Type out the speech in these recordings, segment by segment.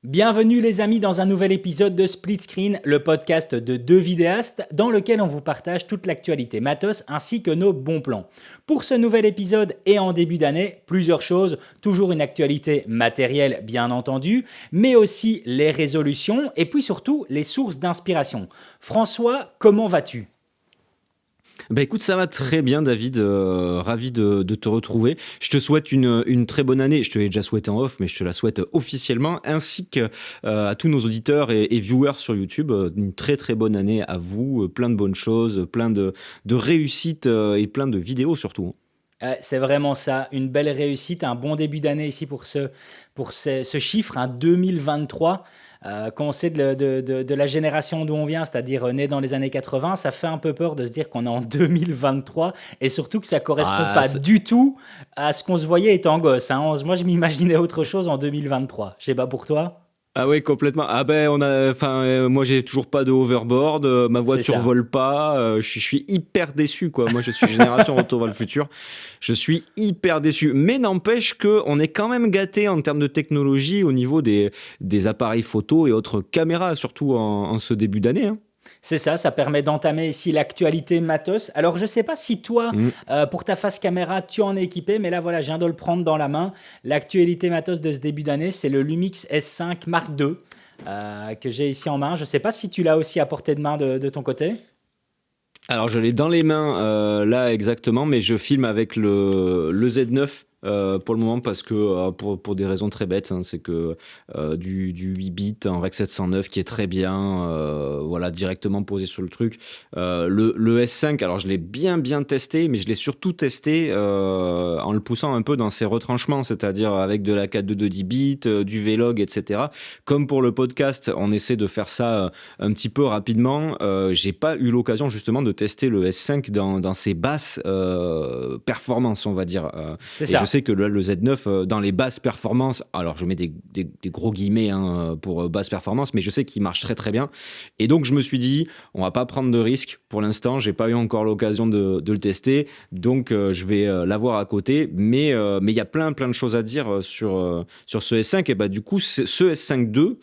Bienvenue les amis dans un nouvel épisode de Split Screen, le podcast de deux vidéastes dans lequel on vous partage toute l'actualité matos ainsi que nos bons plans. Pour ce nouvel épisode et en début d'année, plusieurs choses, toujours une actualité matérielle bien entendu, mais aussi les résolutions et puis surtout les sources d'inspiration. François, comment vas-tu ? Bah écoute, ça va très bien David, ravi de te retrouver. Je te souhaite une très bonne année, je te l'ai déjà souhaité en off, mais je te la souhaite officiellement, ainsi que à tous nos auditeurs et viewers sur YouTube, une très très bonne année à vous, plein de bonnes choses, plein de réussites et plein de vidéos surtout. C'est vraiment ça, une belle réussite, un bon début d'année ici pour ce chiffre, 2023. Quand on sait de la génération d'où on vient, c'est-à-dire né dans les années 80, ça fait un peu peur de se dire qu'on est en 2023 et surtout que ça ne correspond pas du tout à ce qu'on se voyait étant gosse. Moi, je m'imaginais autre chose en 2023. Je sais pas pour toi. Ah ouais, complètement. Ah ben moi j'ai toujours pas de hoverboard, ma C'est voiture ça. vole pas, je suis hyper déçu quoi. Moi je suis génération Retour vers le futur. Je suis hyper déçu, mais n'empêche que on est quand même gâté en termes de technologie au niveau des appareils photo et autres caméras, surtout en ce début d'année, hein. C'est ça, ça permet d'entamer ici l'actualité matos. Alors, je ne sais pas si toi, Mm. pour ta face caméra, tu en es équipé, mais là, voilà, je viens de le prendre dans la main. L'actualité matos de ce début d'année, c'est le Lumix S5 Mark II que j'ai ici en main. Je ne sais pas si tu l'as aussi à portée de main de ton côté. Alors je l'ai dans les mains là exactement, mais je filme avec le Z9 pour le moment parce que pour des raisons très bêtes, hein, c'est que du 8 bits en Rec 709 qui est très bien, voilà, directement posé sur le truc. Le S5, alors je l'ai bien testé, mais je l'ai surtout testé en le poussant un peu dans ses retranchements, c'est-à-dire avec de la 4.2 de 10 bits, du Vlog, etc. Comme pour le podcast, on essaie de faire ça un petit peu rapidement. J'ai pas eu l'occasion justement de tester le S5 dans ses basses performances, on va dire. C'est Et je ça. sais que le Z9, dans les basses performances, alors je mets des gros guillemets hein, pour basses performances, mais je sais qu'il marche très très bien. Et donc je me suis dit, on va pas prendre de risques pour l'instant. J'ai pas eu encore l'occasion de le tester, donc je vais l'avoir à côté. Mais il y a plein de choses à dire sur ce S5. Et bah du coup, ce S5 II,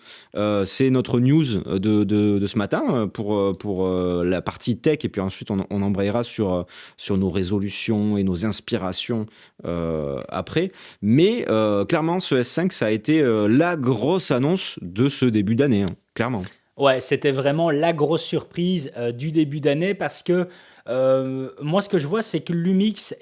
c'est notre news de ce matin pour la partie tech, et puis ensuite on embrayera sur nos résolutions et nos inspirations après. Mais clairement, ce S5, ça a été la grosse annonce de ce début d'année, hein, clairement. Ouais, c'était vraiment la grosse surprise du début d'année parce que moi, ce que je vois, c'est que Lumix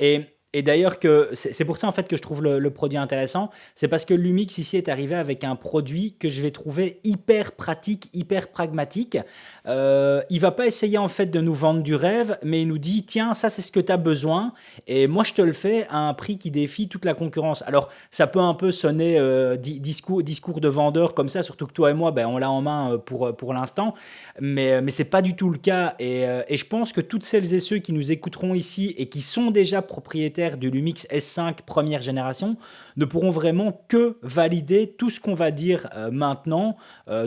et d'ailleurs que c'est pour ça en fait que je trouve le produit intéressant, c'est parce que Lumix ici est arrivé avec un produit que je vais trouver hyper pratique, hyper pragmatique. Il va pas essayer en fait de nous vendre du rêve, mais il nous dit tiens, ça c'est ce que tu as besoin et moi je te le fais à un prix qui défie toute la concurrence. Alors ça peut un peu sonner discours de vendeur comme ça, surtout que toi et moi, ben, on l'a en main pour l'instant, mais c'est pas du tout le cas et je pense que toutes celles et ceux qui nous écouteront ici et qui sont déjà propriétaires du Lumix S5 première génération ne pourront vraiment que valider tout ce qu'on va dire maintenant,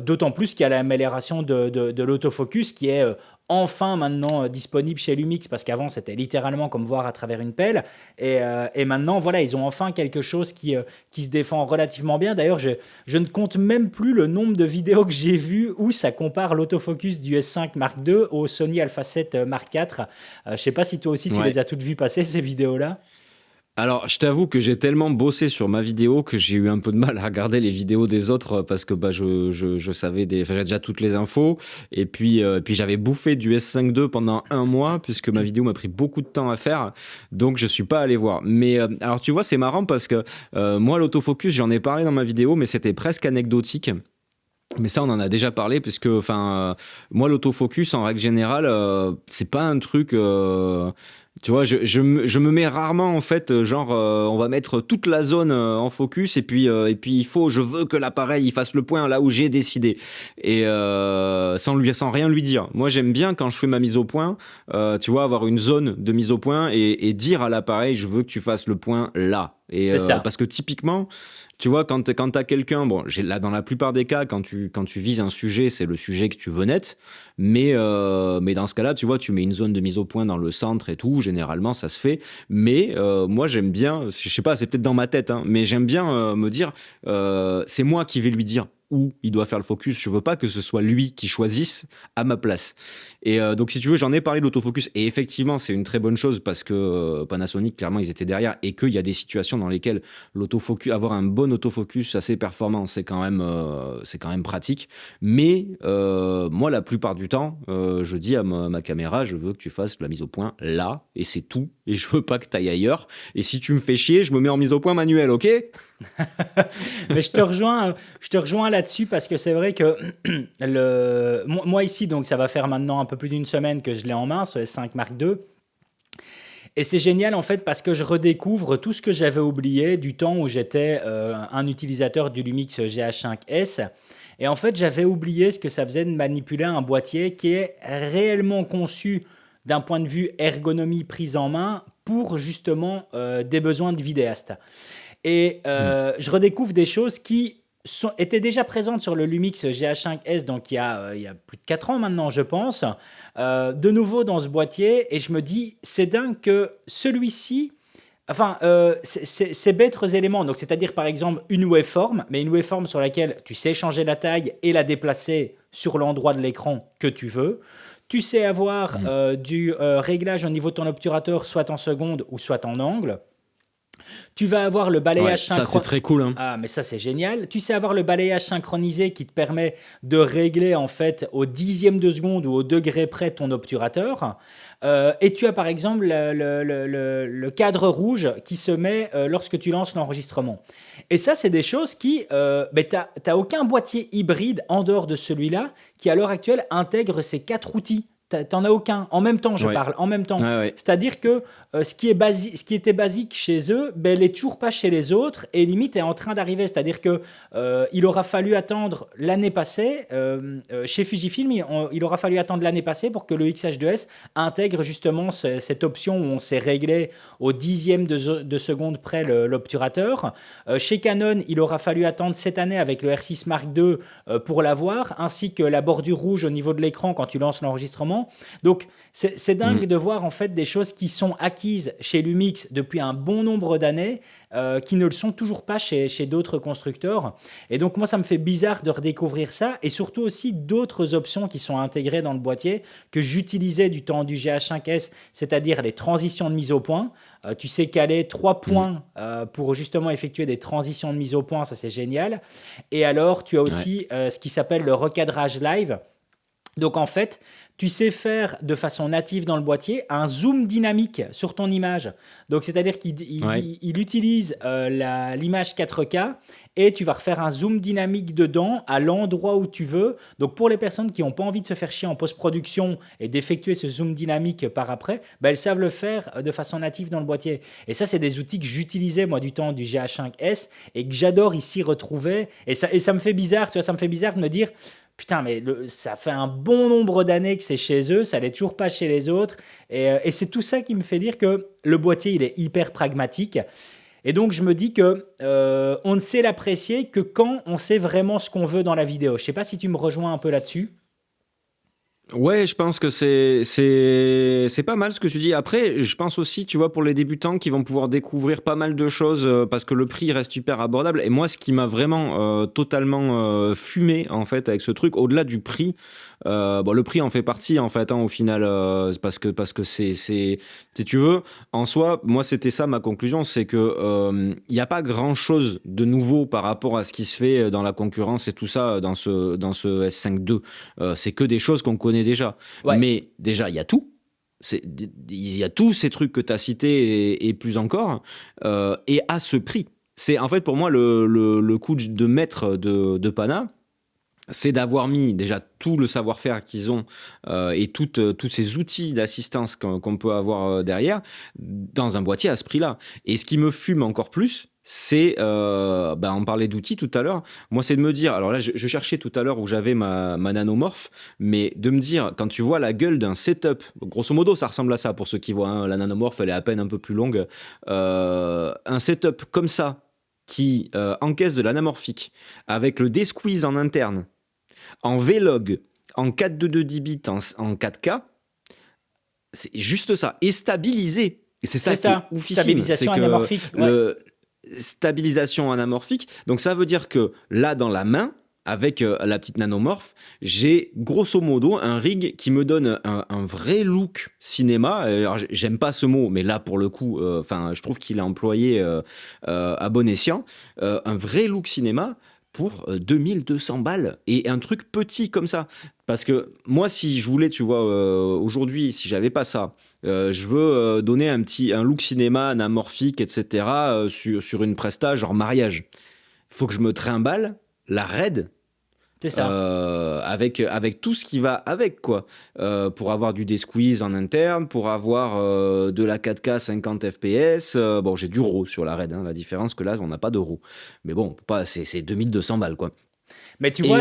d'autant plus qu'il y a l'amélioration de l'autofocus qui est enfin maintenant disponible chez Lumix parce qu'avant c'était littéralement comme voir à travers une pelle et maintenant voilà ils ont enfin quelque chose qui se défend relativement bien. D'ailleurs je ne compte même plus le nombre de vidéos que j'ai vues où ça compare l'autofocus du S5 Mark II au Sony Alpha 7 Mark IV. Je ne sais pas si toi aussi tu les Ouais. as toutes vues passer ces vidéos-là. Alors, je t'avoue que j'ai tellement bossé sur ma vidéo que j'ai eu un peu de mal à regarder les vidéos des autres parce que bah, je savais enfin, j'avais déjà toutes les infos. Et puis j'avais bouffé du S5 II pendant un mois puisque ma vidéo m'a pris beaucoup de temps à faire. Donc, je suis pas allé voir. Mais alors, tu vois, c'est marrant parce que moi, l'autofocus, j'en ai parlé dans ma vidéo, mais c'était presque anecdotique. Mais ça, on en a déjà parlé, puisque, moi, l'autofocus, en règle générale, c'est pas un truc. Tu vois, je me mets rarement, en fait, on va mettre toute la zone en focus, et puis je veux que l'appareil il fasse le point là où j'ai décidé, et sans rien lui dire. Moi, j'aime bien quand je fais ma mise au point, tu vois, avoir une zone de mise au point et dire à l'appareil, je veux que tu fasses le point là. Et C'est ça. parce que typiquement, tu vois, quand t'as quelqu'un, bon, là, dans la plupart des cas, quand tu vises un sujet, c'est le sujet que tu veux net. Mais dans ce cas-là, tu vois, tu mets une zone de mise au point dans le centre et tout. Généralement, ça se fait. Mais moi, j'aime bien, je sais pas, c'est peut-être dans ma tête, hein, mais j'aime bien me dire, c'est moi qui vais lui dire. où il doit faire le focus. Je veux pas que ce soit lui qui choisisse à ma place. Et donc, si tu veux, j'en ai parlé de l'autofocus. Et effectivement, c'est une très bonne chose parce que Panasonic, clairement, ils étaient derrière et qu'il y a des situations dans lesquelles avoir un bon autofocus assez performant, c'est quand même pratique. Mais moi, la plupart du temps, je dis à ma caméra, je veux que tu fasses la mise au point là, et c'est tout. Et je veux pas que tu ailles ailleurs. Et si tu me fais chier, je me mets en mise au point manuelle, ok? Mais je te rejoins là-dessus parce que c'est vrai que moi ici, donc ça va faire maintenant un peu plus d'une semaine que je l'ai en main, ce S5 Mark II. Et c'est génial en fait parce que je redécouvre tout ce que j'avais oublié du temps où j'étais un utilisateur du Lumix GH5S. Et en fait, j'avais oublié ce que ça faisait de manipuler un boîtier qui est réellement conçu d'un point de vue ergonomie prise en main pour justement des besoins de vidéaste. Et je redécouvre des choses qui étaient déjà présentes sur le Lumix GH5S, donc il y a plus de 4 ans maintenant, je pense, de nouveau dans ce boîtier. Et je me dis, c'est dingue que celui-ci, enfin, ces bêtes éléments, donc c'est-à-dire par exemple une waveform, mais une waveform sur laquelle tu sais changer la taille et la déplacer sur l'endroit de l'écran que tu veux. Tu sais avoir du réglage au niveau de ton obturateur, soit en seconde ou soit en angle. Tu vas avoir le balayage ça c'est très cool, hein. Ah, mais ça c'est génial. Tu sais avoir le balayage synchronisé qui te permet de régler en fait au dixième de seconde ou au degré près ton obturateur. Et tu as par exemple le cadre rouge qui se met lorsque tu lances l'enregistrement. Et ça, c'est des choses qui... t'as aucun boîtier hybride en dehors de celui-là qui à l'heure actuelle intègre ces 4 outils. T'en as aucun. En même temps, je parle. En même temps. C'est-à-dire que ce qui était basique chez eux, ben, il n'est toujours pas chez les autres et limite est en train d'arriver. C'est-à-dire que il aura fallu attendre l'année passée, chez Fujifilm, il aura fallu attendre l'année passée pour que le XH2S intègre justement cette option où on s'est réglé au dixième de seconde près l'obturateur. Chez Canon, il aura fallu attendre cette année avec le R6 Mark II pour l'avoir, ainsi que la bordure rouge au niveau de l'écran quand tu lances l'enregistrement. Donc, c'est dingue de voir en fait des choses qui sont acquises chez Lumix depuis un bon nombre d'années, qui ne le sont toujours pas chez d'autres constructeurs. Et donc, moi, ça me fait bizarre de redécouvrir ça, et surtout aussi d'autres options qui sont intégrées dans le boîtier que j'utilisais du temps du GH5S, c'est-à-dire les transitions de mise au point. Tu sais caler 3 points pour justement effectuer des transitions de mise au point, ça c'est génial. Et alors, tu as aussi ce qui s'appelle le recadrage live. Donc en fait, tu sais faire de façon native dans le boîtier un zoom dynamique sur ton image. Donc c'est-à-dire qu'il utilise l'image 4K et tu vas refaire un zoom dynamique dedans à l'endroit où tu veux. Donc pour les personnes qui n'ont pas envie de se faire chier en post-production et d'effectuer ce zoom dynamique par après, elles savent le faire de façon native dans le boîtier. Et ça, c'est des outils que j'utilisais moi du temps du GH5S et que j'adore ici retrouver. Et ça me fait bizarre, tu vois, ça me fait bizarre de me dire... Putain, mais ça fait un bon nombre d'années que c'est chez eux, ça n'est toujours pas chez les autres. Et c'est tout ça qui me fait dire que le boîtier, il est hyper pragmatique. Et donc, je me dis que on ne sait l'apprécier que quand on sait vraiment ce qu'on veut dans la vidéo. Je ne sais pas si tu me rejoins un peu là-dessus. Ouais, je pense que c'est pas mal ce que tu dis. Après, je pense aussi, tu vois, pour les débutants qui vont pouvoir découvrir pas mal de choses parce que le prix reste hyper abordable. Et moi, ce qui m'a vraiment totalement fumé en fait avec ce truc, au-delà du prix, le prix en fait partie en fait au final, parce que c'est si tu veux, en soi, moi c'était ça ma conclusion, c'est que il y a pas grand-chose de nouveau par rapport à ce qui se fait dans la concurrence et tout ça dans ce S5 II. C'est que des choses qu'on connaît déjà. Ouais. Mais déjà, il y a tout. Il y a tous ces trucs que tu as cités et plus encore. Et à ce prix. C'est en fait pour moi le coup de maître de Pana. C'est d'avoir mis déjà tout le savoir-faire qu'ils ont et tous ces outils d'assistance qu'on peut avoir derrière dans un boîtier à ce prix-là. Et ce qui me fume encore plus, c'est, on parlait d'outils tout à l'heure, moi c'est de me dire, alors là je cherchais tout à l'heure où j'avais ma nanomorph, mais de me dire, quand tu vois la gueule d'un setup, grosso modo ça ressemble à ça pour ceux qui voient, hein, la nanomorph elle est à peine un peu plus longue, un setup comme ça, qui encaisse de l'anamorphique, avec le D-Squeeze en interne, en V-Log, en 422 bits, en 4K, c'est juste ça, et stabilisé. Et c'est ça qui est oufissime. Stabilisation anamorphique. Stabilisation anamorphique. Donc ça veut dire que là, dans la main, avec la petite nanomorph, j'ai grosso modo un rig qui me donne un vrai look cinéma. Alors, j'aime pas ce mot, mais là pour le coup, je trouve qu'il est employé à bon escient. Un vrai look cinéma pour 2200 balles et un truc petit comme ça. Parce que moi, si je voulais, tu vois, aujourd'hui, si j'avais pas ça, je veux donner un look cinéma anamorphique, etc., sur une presta, genre mariage. Faut que je me trimballe la raid C'est ça. avec tout ce qui va avec, quoi. Pour avoir du D-Squeeze en interne, pour avoir de la 4K 50 FPS. Bon, j'ai du RAW sur la raid, hein, la différence que là, on n'a pas de RAW. Mais bon, c'est 2200 balles, quoi. Mais tu vois,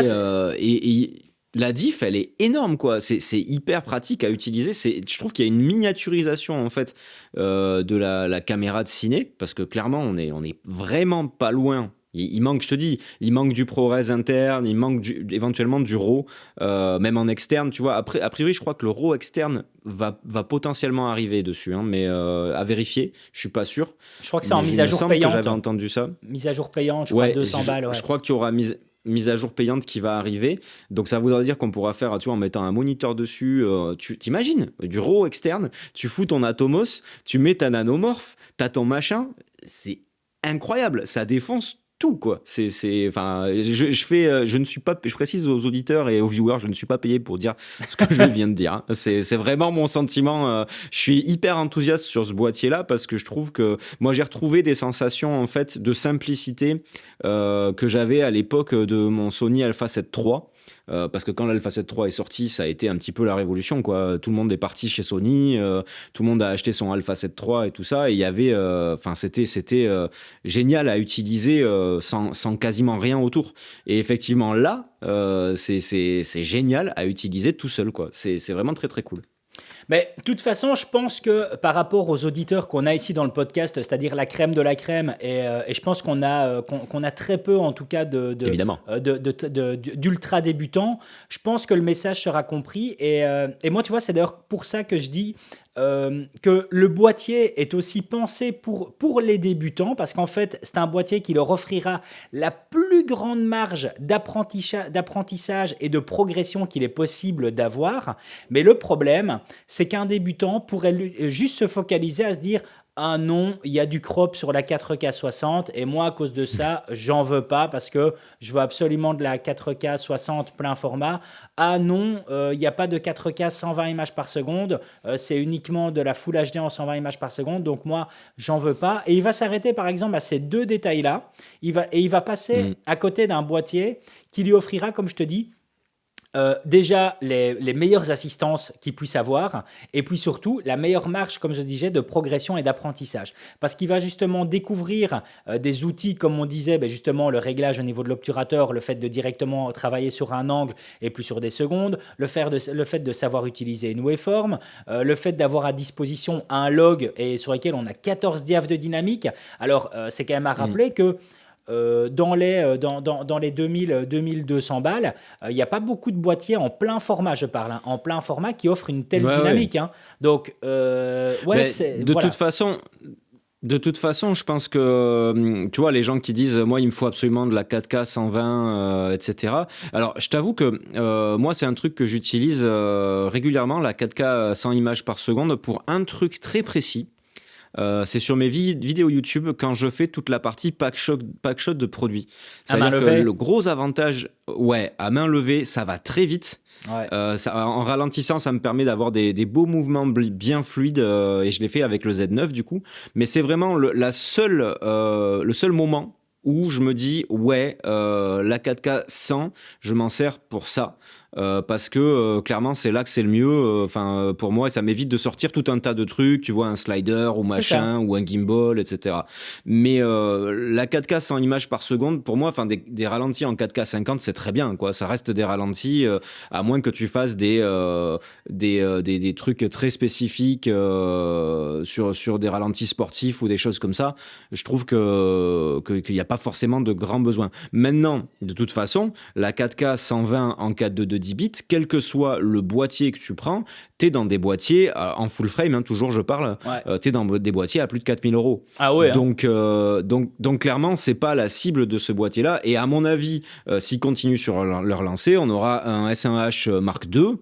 Et la diff, elle est énorme, quoi. C'est hyper pratique à utiliser. Je trouve qu'il y a une miniaturisation, en fait, de la caméra de ciné, parce que clairement, on est vraiment pas loin. Il manque, je te dis, il manque du ProRes interne, il manque éventuellement du RAW, même en externe, tu vois. Après, a priori, je crois que le RAW externe va potentiellement arriver dessus, hein, mais à vérifier, je suis pas sûr. je crois que c'est en Mais mise il à me jour semble que payante. j'avais entendu ça. Mise à jour payante, je crois, Ouais, 200 balles, ouais. je crois qu'il y aura mise à jour payante qui va arriver. Donc ça voudra dire qu'on pourra faire, tu vois, en mettant un moniteur dessus. Tu t'imagines du RAW externe, tu fous ton Atomos, tu mets ta nanomorph, t'as ton machin. C'est incroyable, ça défonce tout, quoi. Enfin, je ne suis pas, je précise aux auditeurs et aux viewers, je ne suis pas payé pour dire ce que je viens de dire, hein. C'est vraiment mon sentiment. Je suis hyper enthousiaste sur ce boîtier-là parce que je trouve que moi j'ai retrouvé des sensations en fait de simplicité que j'avais à l'époque de mon Sony Alpha 7 III. Parce que quand l'Alpha 7 III est sorti, ça a été un petit peu la révolution, quoi. Tout le monde est parti chez Sony, tout le monde a acheté son Alpha 7 III et tout ça, et il y avait, c'était génial à utiliser sans quasiment rien autour. Et effectivement là, c'est génial à utiliser tout seul, quoi. C'est vraiment très très cool. Mais de toute façon, je pense que par rapport aux auditeurs qu'on a ici dans le podcast, c'est-à-dire la crème de la crème, et je pense qu'on a très peu en tout cas Évidemment. d'ultra débutants, je pense que le message sera compris. Et moi, tu vois, c'est d'ailleurs pour ça que je dis que le boîtier est aussi pensé pour les débutants, parce qu'en fait, c'est un boîtier qui leur offrira la plus grande marge d'apprentissage et de progression qu'il est possible d'avoir. Mais le problème, c'est qu'un débutant pourrait juste se focaliser à se dire: ah non, il y a du crop sur la 4K 60 et moi à cause de ça, j'en veux pas parce que je veux absolument de la 4K 60 plein format. Ah non, il n'y a pas de 4K 120 images par seconde, c'est uniquement de la Full HD en 120 images par seconde, donc moi j'en veux pas. Et il va s'arrêter par exemple à ces deux détails-là, il va passer à côté d'un boîtier qui lui offrira, comme je te dis, déjà les meilleures assistances qu'il puisse avoir, et puis surtout la meilleure marge, comme je disais, de progression et d'apprentissage, parce qu'il va justement découvrir des outils, comme on disait, justement le réglage au niveau de l'obturateur, le fait de directement travailler sur un angle et plus sur des secondes, le fait de savoir utiliser une waveform, le fait d'avoir à disposition un log et sur lequel on a 14 diaph de dynamique. Alors c'est quand même à rappeler que dans les 2200 balles, il n'y a pas beaucoup de boîtiers en plein format, je parle, hein, en plein format qui offrent une telle dynamique. Ouais. Hein. Donc, De toute façon, je pense que, tu vois, les gens qui disent, moi, il me faut absolument de la 4K 120, etc. Alors, je t'avoue que moi, c'est un truc que j'utilise régulièrement, la 4K 100 images par seconde, pour un truc très précis. C'est sur mes vidéos YouTube quand je fais toute la partie pack shot de produits. C'est-à-dire que le gros avantage, à main levée, ça va très vite. Ouais. En ralentissant, ça me permet d'avoir des beaux mouvements bien fluides et je l'ai fait avec le Z9 du coup. Mais c'est vraiment le seul moment où je me dis la 4K 100, je m'en sers pour ça. Parce que clairement c'est là que c'est le mieux, pour moi, ça m'évite de sortir tout un tas de trucs, tu vois, un slider ou machin ou un gimbal, etc. Mais la 4K 100 images par seconde, pour moi, des ralentis en 4K 50, c'est très bien, quoi. Ça reste des ralentis, à moins que tu fasses des trucs très spécifiques sur des ralentis sportifs ou des choses comme ça. Je trouve qu'il n'y a pas forcément de grands besoins. Maintenant, de toute façon, la 4K 120 en 422 10 bits, quel que soit le boîtier que tu prends, t'es dans des boîtiers en full frame, hein, toujours je parle, Ouais. t'es dans des boîtiers à plus de 4 000 €. Ah ouais, hein. Donc clairement, c'est pas la cible de ce boîtier-là. Et à mon avis, s'ils continuent sur leur lancée, on aura un S1H Mark II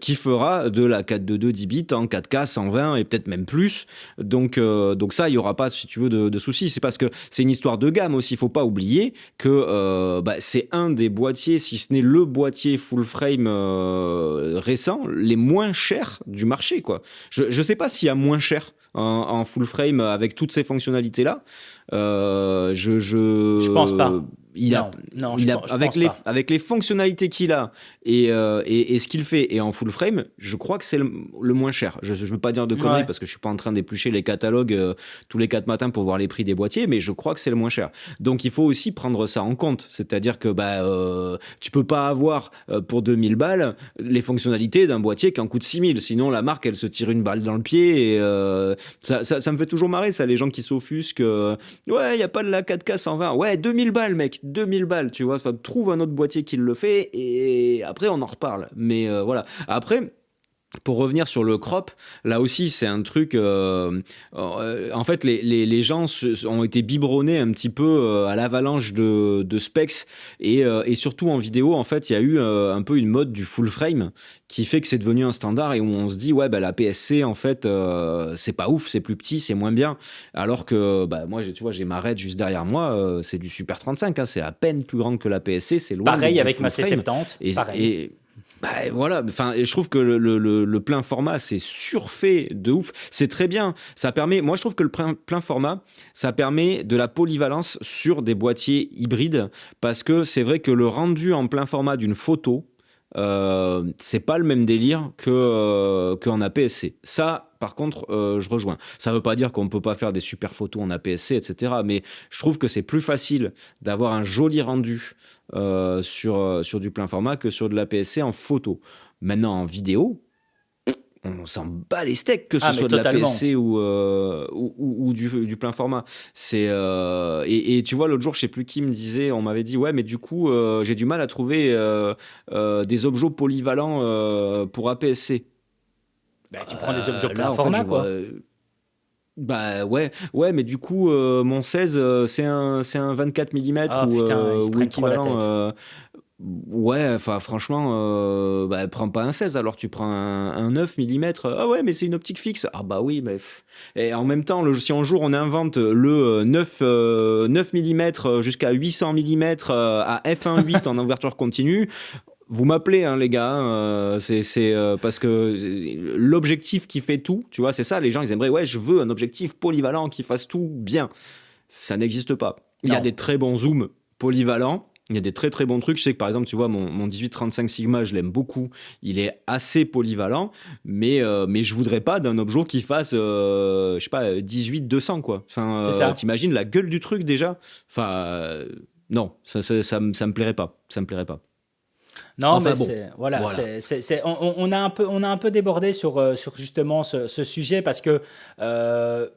qui fera de la 422 10 bits en 4K 120 et peut-être même plus. Donc ça, il y aura pas, si tu veux, de soucis. C'est parce que c'est une histoire de gamme aussi. Il faut pas oublier que c'est un des boîtiers, si ce n'est le boîtier full frame récent, les moins chers du marché, quoi. Je sais pas s'il y a moins cher en full frame avec toutes ces fonctionnalités-là. Je pense pas. Il a, Non, non, je avec pense pas. avec les fonctionnalités qu'il a et ce qu'il fait et en full frame, je crois que c'est le moins cher. Je veux pas dire de conneries Ouais. parce que je suis pas en train d'éplucher les catalogues tous les 4 matins pour voir les prix des boîtiers, mais je crois que c'est le moins cher. Donc il faut aussi prendre ça en compte. C'est-à-dire que tu peux pas avoir pour 2000 balles les fonctionnalités d'un boîtier qui en coûte 6000. Sinon la marque elle se tire une balle dans le pied et ça me fait toujours marrer ça, les gens qui s'offusquent. Ouais, il y a pas de la 4K 120. Ouais, 2000 balles mec, 2000 balles, tu vois. Enfin, trouve un autre boîtier qui le fait et après on en reparle. Mais voilà. Après, pour revenir sur le crop, là aussi c'est un truc. En fait, les gens ont été biberonnés un petit peu à l'avalanche de specs et surtout en vidéo. En fait, il y a eu un peu une mode du full frame qui fait que c'est devenu un standard et où on se dit ouais la PSC en fait c'est pas ouf, c'est plus petit, c'est moins bien. Alors que moi tu vois j'ai ma Red juste derrière moi, c'est du Super 35, hein, c'est à peine plus grand que la PSC, c'est loin d'être Pareil du avec ma full frame. C70. Et, Pareil. et voilà, enfin, et je trouve que le plein format, c'est surfait de ouf. C'est très bien. Ça permet, moi, je trouve que le plein format, ça permet de la polyvalence sur des boîtiers hybrides parce que c'est vrai que le rendu en plein format d'une photo, c'est pas le même délire qu'en APS-C. Ça, par contre, je rejoins. Ça veut pas dire qu'on peut pas faire des super photos en APS-C, etc. Mais je trouve que c'est plus facile d'avoir un joli rendu sur du plein format que sur de l'APS-C en photo. Maintenant, en vidéo, on s'en bat les steaks que ce Ah, mais soit de la totalement. PSC ou du plein format. Et tu vois, l'autre jour, je sais plus qui me disait, on m'avait dit, ouais, mais du coup, j'ai du mal à trouver des objets polyvalents pour APS-C. Bah, tu prends des objets plein Là, en fait, je format, vois. quoi. Bah ouais, mais du coup, mon 16, c'est un 24 mm Ah putain, ils se ou prennent trop la équivalent. tête. Ouais, enfin franchement, prends pas un 16, alors tu prends un 9 mm. Ah ouais, mais c'est une optique fixe. Ah bah oui, mais et en même temps, si un jour on invente le 9 mm jusqu'à 800 mm à f1.8 en ouverture continue, vous m'appelez, hein, les gars. C'est parce que l'objectif qui fait tout, tu vois, c'est ça. Les gens, ils aimeraient, ouais, je veux un objectif polyvalent qui fasse tout bien. Ça n'existe pas. Il y a Non. des très bons zooms polyvalents. Il y a des très très bons trucs. Je sais que par exemple, tu vois, mon 18-35 Sigma, je l'aime beaucoup. Il est assez polyvalent, mais je voudrais pas d'un objet qui fasse, je sais pas, 18-200 quoi. Enfin, C'est ça. t'imagines la gueule du truc déjà. Enfin, non, ça me plairait pas. Ça me plairait pas. Non, mais Enfin bon, voilà, voilà. on a un peu débordé sur justement ce sujet parce que je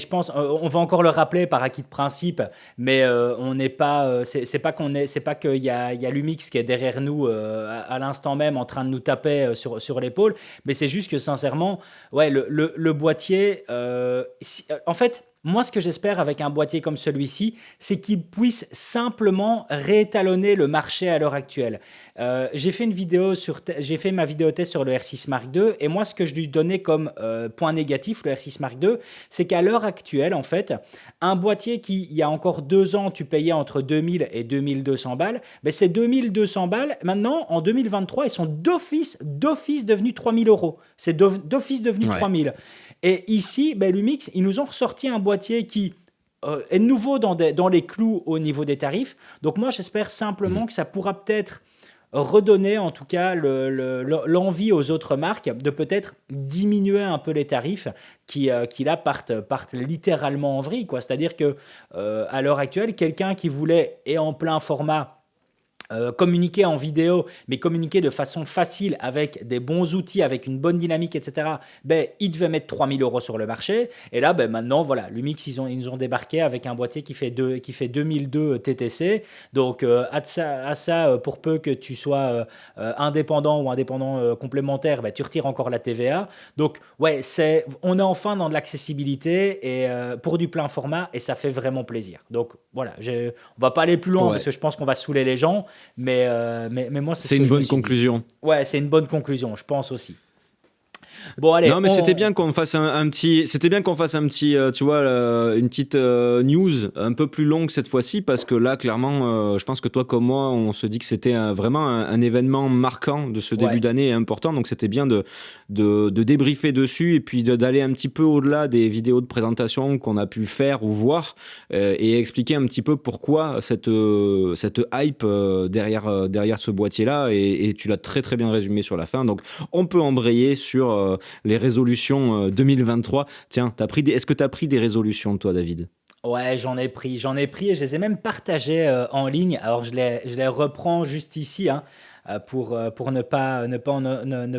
pense on va encore le rappeler par acquis de principe, mais on n'est pas c'est pas qu'il y a Lumix qui est derrière nous à l'instant même en train de nous taper sur l'épaule, mais c'est juste que sincèrement, ouais, le boîtier, en fait. Moi, ce que j'espère avec un boîtier comme celui-ci, c'est qu'il puisse simplement réétalonner le marché à l'heure actuelle. J'ai fait ma vidéo test sur le R6 Mark II, et moi, ce que je lui donnais comme point négatif, le R6 Mark II, c'est qu'à l'heure actuelle, en fait, un boîtier qui, il y a encore 2 ans, tu payais entre 2000 et 2200 balles, ben ces 2200 balles, maintenant, en 2023, ils sont d'office devenus 3000 euros. C'est d'office devenu Ouais. 3000. Et ici, ben, Lumix, ils nous ont ressorti un boîtier qui est nouveau dans les clous au niveau des tarifs. Donc moi, j'espère simplement que ça pourra peut-être redonner en tout cas l'envie aux autres marques de peut-être diminuer un peu les tarifs qui là partent littéralement en vrille, quoi. C'est-à-dire que à l'heure actuelle, quelqu'un qui voulait et en plein format communiquer en vidéo, mais communiquer de façon facile avec des bons outils, avec une bonne dynamique, etc., ben, ils devaient mettre 3 000 € sur le marché. Et là, ben, maintenant, voilà, Lumix, ils nous ont débarqué avec un boîtier qui fait 2002 TTC. Donc, pour peu que tu sois indépendant ou indépendant complémentaire, ben, tu retires encore la TVA. Donc, ouais, on est enfin dans de l'accessibilité et pour du plein format et ça fait vraiment plaisir. Donc, voilà, on va pas aller plus loin parce Ouais, que je pense qu'on va saouler les gens. Mais moi, c'est ce c'est que une je me bonne suis dit. conclusion. Ouais, c'est une bonne conclusion, je pense aussi. Bon, allez, Non, mais c'était bien qu'on fasse un petit, c'était bien qu'on fasse un petit, tu vois, une petite news un peu plus longue cette fois-ci, parce que là, clairement, je pense que toi comme moi, on se dit que c'était vraiment un événement marquant de ce début Ouais, d'année et important, donc c'était bien de débriefer dessus et puis d'aller un petit peu au-delà des vidéos de présentation qu'on a pu faire ou voir et expliquer un petit peu pourquoi cette hype derrière ce boîtier-là, et tu l'as très très bien résumé sur la fin, donc on peut embrayer sur les résolutions 2023. Tiens, est-ce que tu as pris des résolutions, toi, David? ouais, j'en ai pris et je les ai même partagées en ligne. Alors, je les reprends juste ici, hein, pour ne pas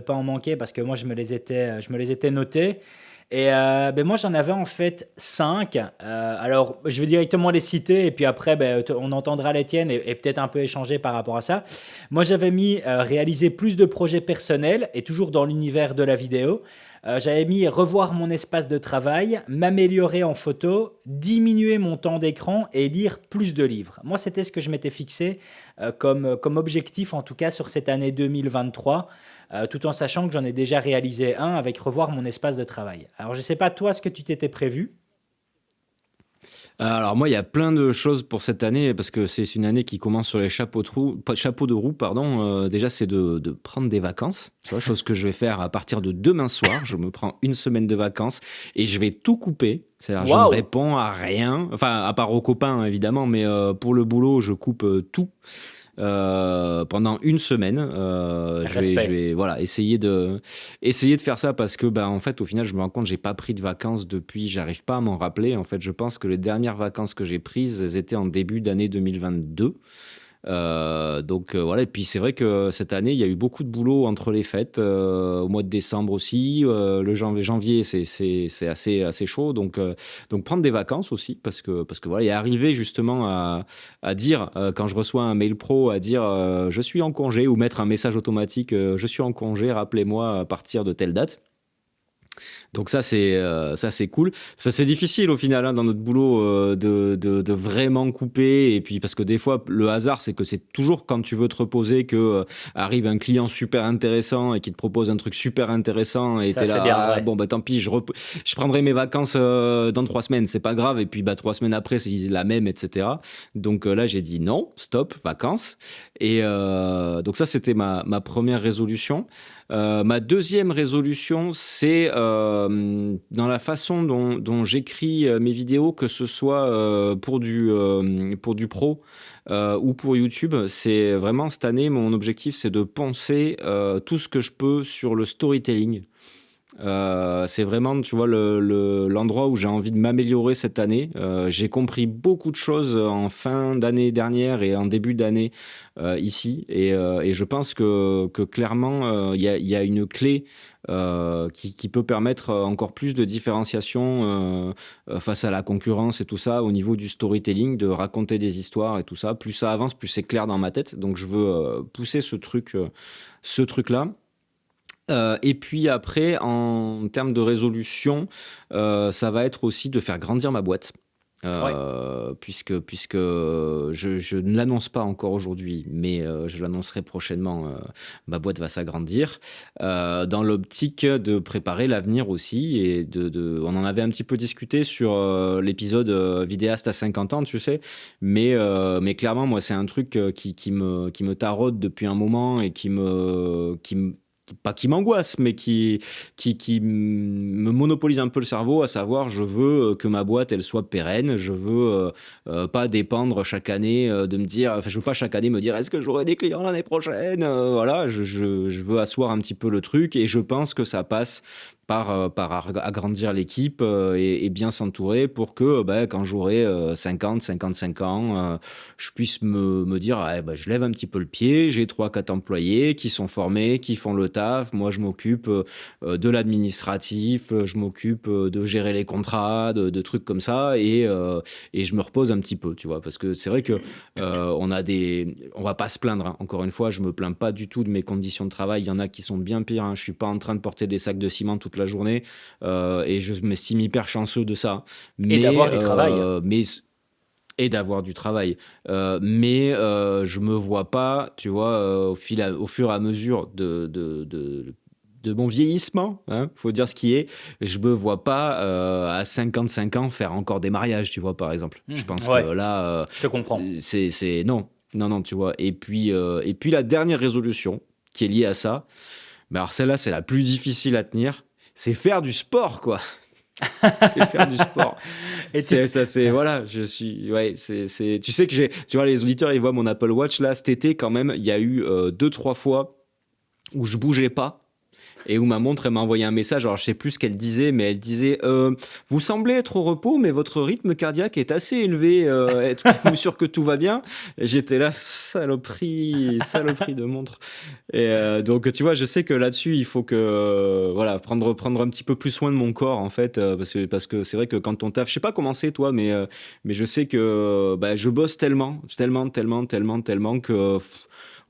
en manquer parce que moi, je me les étais notés. Et ben moi, j'en avais en fait 5. Alors, je vais directement les citer et puis après, ben, on entendra les tiennes et peut-être un peu échanger par rapport à ça. Moi, j'avais mis réaliser plus de projets personnels et toujours dans l'univers de la vidéo. J'avais mis revoir mon espace de travail, m'améliorer en photo, diminuer mon temps d'écran et lire plus de livres. Moi, c'était ce que je m'étais fixé comme objectif, en tout cas sur cette année 2023, tout en sachant que j'en ai déjà réalisé un avec revoir mon espace de travail. Alors, je ne sais pas toi ce que tu t'étais prévu. Alors moi, il y a plein de choses pour cette année parce que c'est une année qui commence sur les chapeaux de roue, pardon. Déjà, c'est de prendre des vacances, tu vois, chose que je vais faire à partir de demain soir. Je me prends une semaine de vacances et je vais tout couper. C'est-à-dire, je ne Waouh! réponds à rien, enfin, à part aux copains évidemment, mais pour le boulot, je coupe tout. Pendant une semaine. Je Respect. vais voilà, essayer de faire ça parce que bah, en fait, au final, je me rends compte que j'ai pas pris de vacances depuis, j'arrive pas à m'en rappeler. En fait, je pense que les dernières vacances que j'ai prises, elles étaient en début d'année 2022. Voilà, et puis c'est vrai que cette année il y a eu beaucoup de boulot entre les fêtes, au mois de décembre aussi, le janvier c'est assez chaud, donc prendre des vacances aussi parce que voilà, et arriver justement à dire quand je reçois un mail pro à dire je suis en congé, ou mettre un message automatique je suis en congé, rappelez-moi à partir de telle date. Donc ça c'est cool. Ça c'est difficile au final hein, dans notre boulot de vraiment couper, et puis parce que des fois le hasard c'est que c'est toujours quand tu veux te reposer que arrive un client super intéressant et qui te propose un truc super intéressant et Ça, t'es c'est là bien ah, vrai. bon bah tant pis, je prendrai mes vacances dans 3 semaines, c'est pas grave, et puis bah 3 semaines après c'est la même, etc. Donc là j'ai dit non, stop vacances, et donc ça c'était ma première résolution. Ma deuxième résolution, c'est dans la façon dont j'écris mes vidéos, que ce soit pour du pro ou pour YouTube. C'est vraiment cette année, mon objectif, c'est de penser tout ce que je peux sur le storytelling. C'est vraiment, tu vois, l'endroit où j'ai envie de m'améliorer cette année. J'ai compris beaucoup de choses en fin d'année dernière et en début d'année ici. Et je pense que clairement, il y a une clé qui peut permettre encore plus de différenciation face à la concurrence et tout ça, au niveau du storytelling, de raconter des histoires et tout ça. Plus ça avance, plus c'est clair dans ma tête. Donc je veux pousser ce truc-là. Et puis après, en termes de résolution, ça va être aussi de faire grandir ma boîte. Ouais. Puisque je ne l'annonce pas encore aujourd'hui, mais je l'annoncerai prochainement. Ma boîte va s'agrandir dans l'optique de préparer l'avenir aussi. Et on en avait un petit peu discuté sur l'épisode vidéaste à 50 ans, tu sais. Mais clairement, moi, c'est un truc qui me taraude depuis un moment et pas qui m'angoisse, mais qui me monopolise un peu le cerveau, à savoir, je veux que ma boîte, elle soit pérenne, je veux pas dépendre chaque année de me dire, enfin, je veux pas chaque année me dire, est-ce que j'aurai des clients l'année prochaine. Voilà, je veux asseoir un petit peu le truc, et je pense que ça passe par agrandir l'équipe et bien s'entourer pour que quand j'aurai 50, 55 ans, je puisse me dire je lève un petit peu le pied, j'ai 3, 4 employés qui sont formés, qui font le taf, moi je m'occupe de l'administratif, je m'occupe de gérer les contrats, de trucs comme ça et je me repose un petit peu, tu vois, parce que c'est vrai que on va pas se plaindre, hein. Encore une fois, je me plains pas du tout de mes conditions de travail, il y en a qui sont bien pires, hein. Je suis pas en train de porter des sacs de ciment toute la journée et je m'estime hyper chanceux de ça. Et d'avoir du travail. Et d'avoir du travail. Je me vois pas, tu vois, au fur et à mesure de mon vieillissement, hein, faut dire ce qui est, je me vois pas à 55 ans faire encore des mariages, tu vois, par exemple. Je pense que Ouais, là, je te comprends. non, non, non, tu vois. Et puis la dernière résolution qui est liée à ça, mais alors celle-là, c'est la plus difficile à tenir, c'est faire du sport, quoi. C'est faire du sport. Et tu... Voilà, tu sais que tu vois, les auditeurs, ils voient mon Apple Watch là, cet été quand même, il y a eu 2, 3 fois où je bougeais pas. Et où ma montre, elle m'a envoyé un message, alors je sais plus ce qu'elle disait, mais elle disait vous semblez être au repos, mais votre rythme cardiaque est assez élevé, êtes-vous sûr que tout va bien? Et j'étais là, saloperie de montre. Et donc tu vois, je sais que là-dessus, il faut que voilà, prendre un petit peu plus soin de mon corps en fait, parce que c'est vrai que quand on taffe, je sais pas comment c'est toi, mais je sais que je bosse tellement que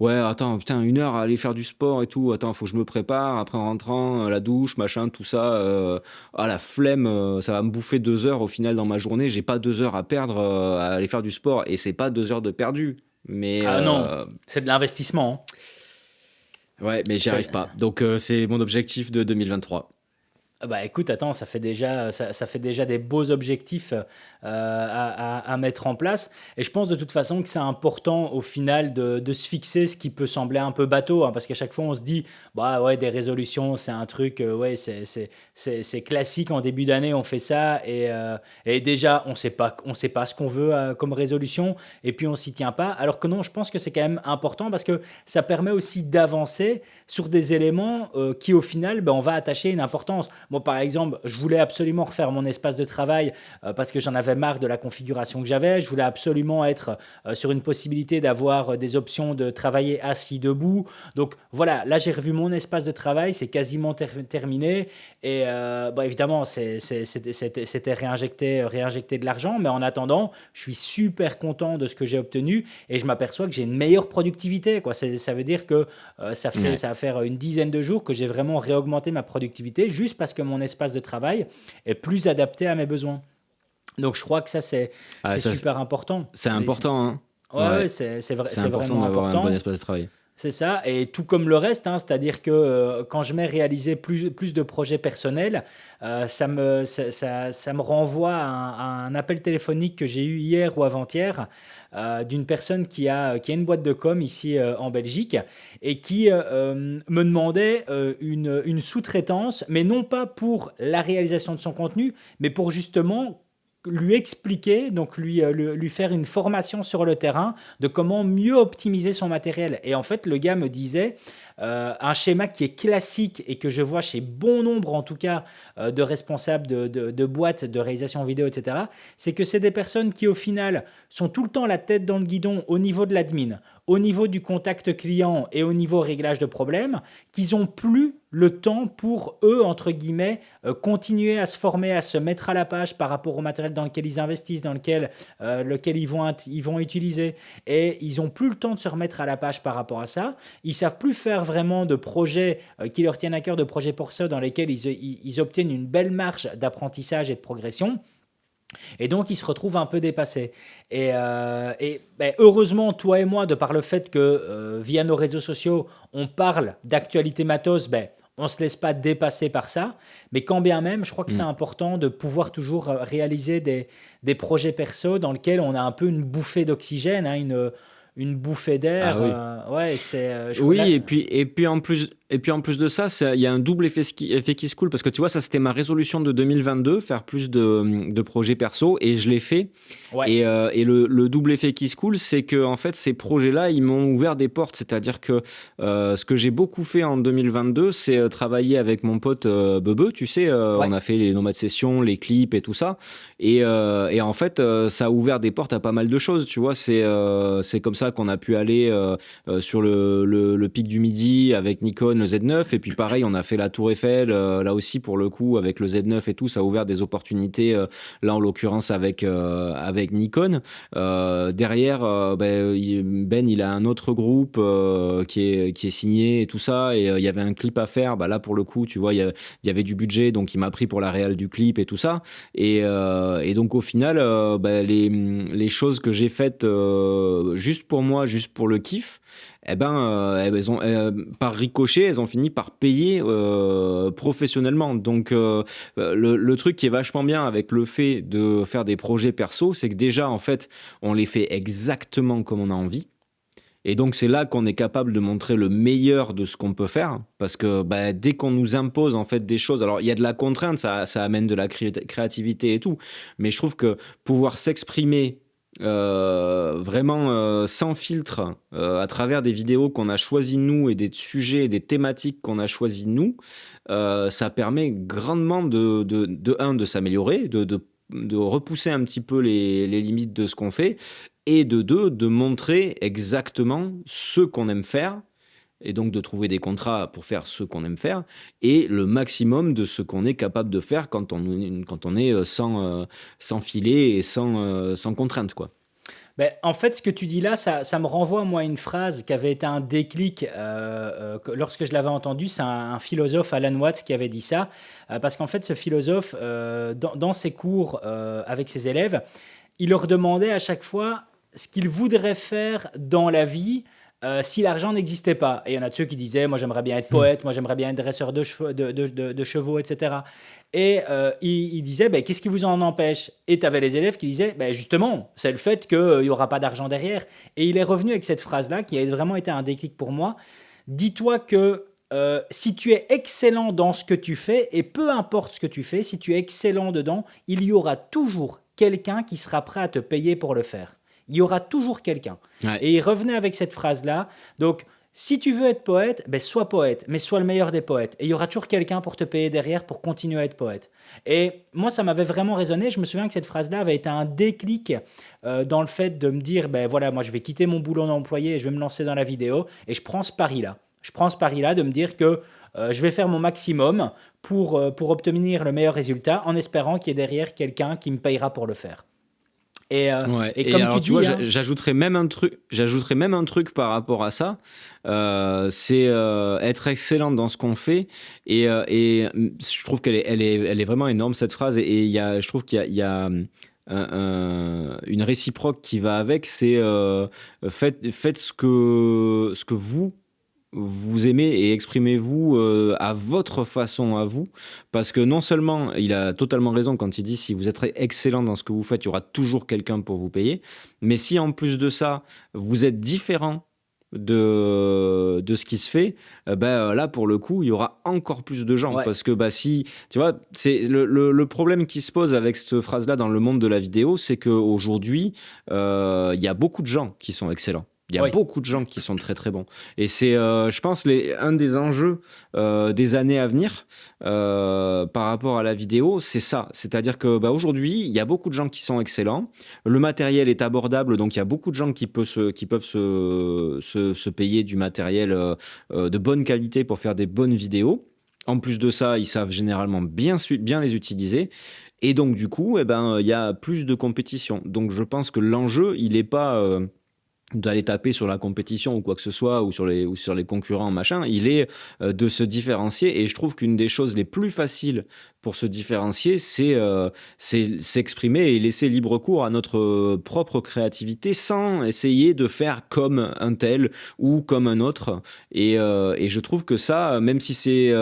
ouais, attends, putain, 1 heure à aller faire du sport et tout. Attends, faut que je me prépare. Après, en rentrant, la douche, machin, tout ça. La flemme, ça va me bouffer 2 heures au final dans ma journée. J'ai pas 2 heures à perdre à aller faire du sport. Et c'est pas 2 heures de perdu. Mais Ah non, c'est de l'investissement, hein. ouais, mais j'y arrive pas. Donc, c'est mon objectif de 2023. Bah écoute, attends, ça fait déjà des beaux objectifs à mettre en place. Et je pense de toute façon que c'est important au final de se fixer ce qui peut sembler un peu bateau, hein, parce qu'à chaque fois on se dit, bah ouais, des résolutions, c'est un truc, ouais, c'est classique en début d'année, on fait ça, et déjà on sait pas ce qu'on veut comme résolution, et puis on s'y tient pas. Alors que non, je pense que c'est quand même important parce que ça permet aussi d'avancer sur des éléments qui au final, ben, on va attacher une importance. Moi, par exemple, je voulais absolument refaire mon espace de travail parce que j'en avais marre de la configuration que j'avais. Je voulais absolument être sur une possibilité d'avoir des options de travailler assis, debout. Donc voilà, là j'ai revu mon espace de travail, c'est quasiment terminé. Et évidemment, c'était réinjecter de l'argent, mais en attendant, je suis super content de ce que j'ai obtenu et je m'aperçois que j'ai une meilleure productivité, quoi. Ça veut dire que Ouais. ça va faire une dizaine de jours que j'ai vraiment réaugmenté ma productivité juste parce que mon espace de travail est plus adapté à mes besoins. Donc je crois que ça, Ah, c'est ça, super important. c'est important, hein. Ouais, ouais, Ouais. C'est c'est important vraiment d'avoir un bon important. espace de travail. C'est ça, et tout comme le reste, hein, c'est-à-dire que quand je mets réaliser plus de projets personnels, ça me renvoie à un appel téléphonique que j'ai eu hier ou avant-hier d'une personne qui a une boîte de com ici en Belgique et qui me demandait une sous-traitance, mais non pas pour la réalisation de son contenu, mais pour justement lui expliquer, donc lui faire une formation sur le terrain de comment mieux optimiser son matériel. Et en fait, le gars me disait un schéma qui est classique et que je vois chez bon nombre, en tout cas, de responsables de boîtes de réalisation vidéo, etc., c'est que c'est des personnes qui, au final, sont tout le temps la tête dans le guidon au niveau de l'admin, au niveau du contact client et au niveau réglage de problèmes, qu'ils n'ont plus le temps pour eux, entre guillemets, continuer à se former, à se mettre à la page par rapport au matériel dans lequel ils investissent, lequel ils vont utiliser. Et ils n'ont plus le temps de se remettre à la page par rapport à ça. Ils ne savent plus faire vraiment de projets qui leur tiennent à cœur, de projets pour ça, dans lesquels ils obtiennent une belle marge d'apprentissage et de progression. Et donc, ils se retrouvent un peu dépassés. Heureusement, toi et moi, de par le fait que via nos réseaux sociaux, on parle d'actualité matos, on ne se laisse pas dépasser par ça. Mais quand bien même, je crois que c'est Mm. important de pouvoir toujours réaliser des projets perso dans lesquels on a un peu une bouffée d'oxygène, hein, une bouffée d'air. Ah oui. Ouais, Oui, là, et puis en plus. puis en plus de ça, il y a un double effet qui se coule parce que tu vois, ça c'était ma résolution de 2022, faire plus de projets perso et je l'ai fait. Ouais, Et le double effet qui se coule, c'est que en fait, ces projets-là, ils m'ont ouvert des portes. C'est-à-dire que ce que j'ai beaucoup fait en 2022, c'est travailler avec mon pote Bebe. Tu sais, ouais. on a fait les nomades sessions, les clips et tout ça. Et en fait, ça a ouvert des portes à pas mal de choses. Tu vois, c'est comme ça qu'on a pu aller sur le pic du Midi avec Nikon, le Z9. Et puis pareil, on a fait la Tour Eiffel, là aussi pour le coup, avec le Z9 et tout. Ça a ouvert des opportunités, là en l'occurrence avec Nikon. Derrière, Ben, il a un autre groupe qui est signé et tout ça. Et il y avait un clip à faire. Bah, là, pour le coup, tu vois, il y avait du budget. Donc, il m'a pris pour la réal du clip et tout ça. Et donc, au final, les choses que j'ai faites juste pour moi, juste pour le kiff, eh ben, elles ont, par ricochet, elles ont fini par payer professionnellement. Donc, le truc qui est vachement bien avec le fait de faire des projets perso, c'est que déjà, en fait, on les fait exactement comme on a envie. Et donc, c'est là qu'on est capable de montrer le meilleur de ce qu'on peut faire. Parce que bah, dès qu'on nous impose en fait des choses, alors il y a de la contrainte, ça amène de la créativité et tout. Mais je trouve que pouvoir s'exprimer vraiment sans filtre à travers des vidéos qu'on a choisies nous et des sujets et des thématiques qu'on a choisies nous, ça permet grandement de s'améliorer, de repousser un petit peu les limites de ce qu'on fait et de deux, de montrer exactement ce qu'on aime faire et donc de trouver des contrats pour faire ce qu'on aime faire et le maximum de ce qu'on est capable de faire quand on est sans filet et sans contrainte, quoi. Ben, en fait, ce que tu dis là, ça me renvoie, moi, à une phrase qui avait été un déclic lorsque je l'avais entendu. C'est un philosophe, Alan Watts, qui avait dit ça. Parce qu'en fait, ce philosophe, dans ses cours avec ses élèves, il leur demandait à chaque fois ce qu'ils voudraient faire dans la vie si l'argent n'existait pas. Et il y en a de ceux qui disaient, moi j'aimerais bien être Hmm. poète, moi j'aimerais bien être dresseur de chevaux, etc. Et il disait, ben, qu'est-ce qui vous en empêche? Et tu avais les élèves qui disaient, ben, justement, c'est le fait qu'il n'y aura pas d'argent derrière. Et il est revenu avec cette phrase-là qui a vraiment été un déclic pour moi. Dis-toi que si tu es excellent dans ce que tu fais, et peu importe ce que tu fais, si tu es excellent dedans, il y aura toujours quelqu'un qui sera prêt à te payer pour le faire. Il y aura toujours quelqu'un. Ouais. Et il revenait avec cette phrase-là. Donc, si tu veux être poète, ben sois poète, mais sois le meilleur des poètes. Et il y aura toujours quelqu'un pour te payer derrière pour continuer à être poète. Et moi, ça m'avait vraiment résonné. Je me souviens que cette phrase-là avait été un déclic dans le fait de me dire, ben voilà, moi je vais quitter mon boulot d'employé et je vais me lancer dans la vidéo. Et je prends ce pari-là. Je prends ce pari-là de me dire que je vais faire mon maximum pour obtenir le meilleur résultat en espérant qu'il y ait derrière quelqu'un qui me payera pour le faire. Ouais. Et Et comme tu alors, tu vois, dis, hein, j'ajouterais même un truc par rapport à ça. C'est être excellent dans ce qu'on fait. Je trouve elle est vraiment énorme, cette phrase. Et je trouve qu'il y a une réciproque qui va avec. C'est faites ce que vous aimez et exprimez-vous à votre façon à vous. Parce que non seulement il a totalement raison quand il dit si vous êtes excellent dans ce que vous faites, il y aura toujours quelqu'un pour vous payer. Mais si en plus de ça, vous êtes différent de ce qui se fait, là pour le coup, il y aura encore plus de gens. ouais, Parce que si, tu vois, c'est le problème qui se pose avec cette phrase-là dans le monde de la vidéo, c'est qu'aujourd'hui, il y a beaucoup de gens qui sont excellents. Il y a oui, beaucoup de gens qui sont très très bons. Et c'est, je pense, un des enjeux des années à venir par rapport à la vidéo, c'est ça. C'est-à-dire que aujourd'hui, il y a beaucoup de gens qui sont excellents. Le matériel est abordable, donc il y a beaucoup de gens qui peuvent se payer du matériel de bonne qualité pour faire des bonnes vidéos. En plus de ça, ils savent généralement bien les utiliser. Et donc, du coup, il y a plus de compétition. Donc, je pense que l'enjeu, il n'est pas d'aller taper sur la compétition ou quoi que ce soit ou sur les concurrents machin, il est de se différencier et je trouve qu'une des choses les plus faciles pour se différencier c'est s'exprimer et laisser libre cours à notre propre créativité sans essayer de faire comme un tel ou comme un autre et je trouve que ça même si c'est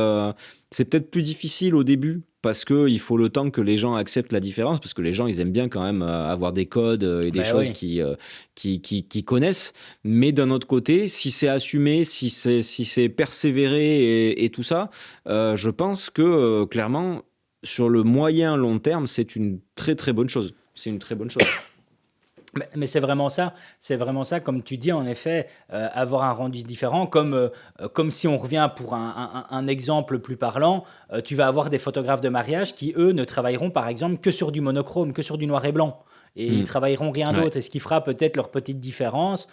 peut-être plus difficile au début parce qu'il faut le temps que les gens acceptent la différence, parce que les gens, ils aiment bien quand même avoir des codes et des Ben choses oui. qui connaissent. Mais d'un autre côté, si c'est assumé, si c'est persévéré et tout ça, je pense que clairement, sur le moyen long terme, c'est une très très bonne chose. C'est une très bonne chose. Mais c'est vraiment ça, comme tu dis, en effet, avoir un rendu différent, comme si on revient pour un exemple plus parlant, tu vas avoir des photographes de mariage qui, eux, ne travailleront par exemple que sur du monochrome, que sur du noir et blanc. Et ils Hmm. travailleront rien Ouais. d'autre. Et ce qui fera peut-être leur petite différence,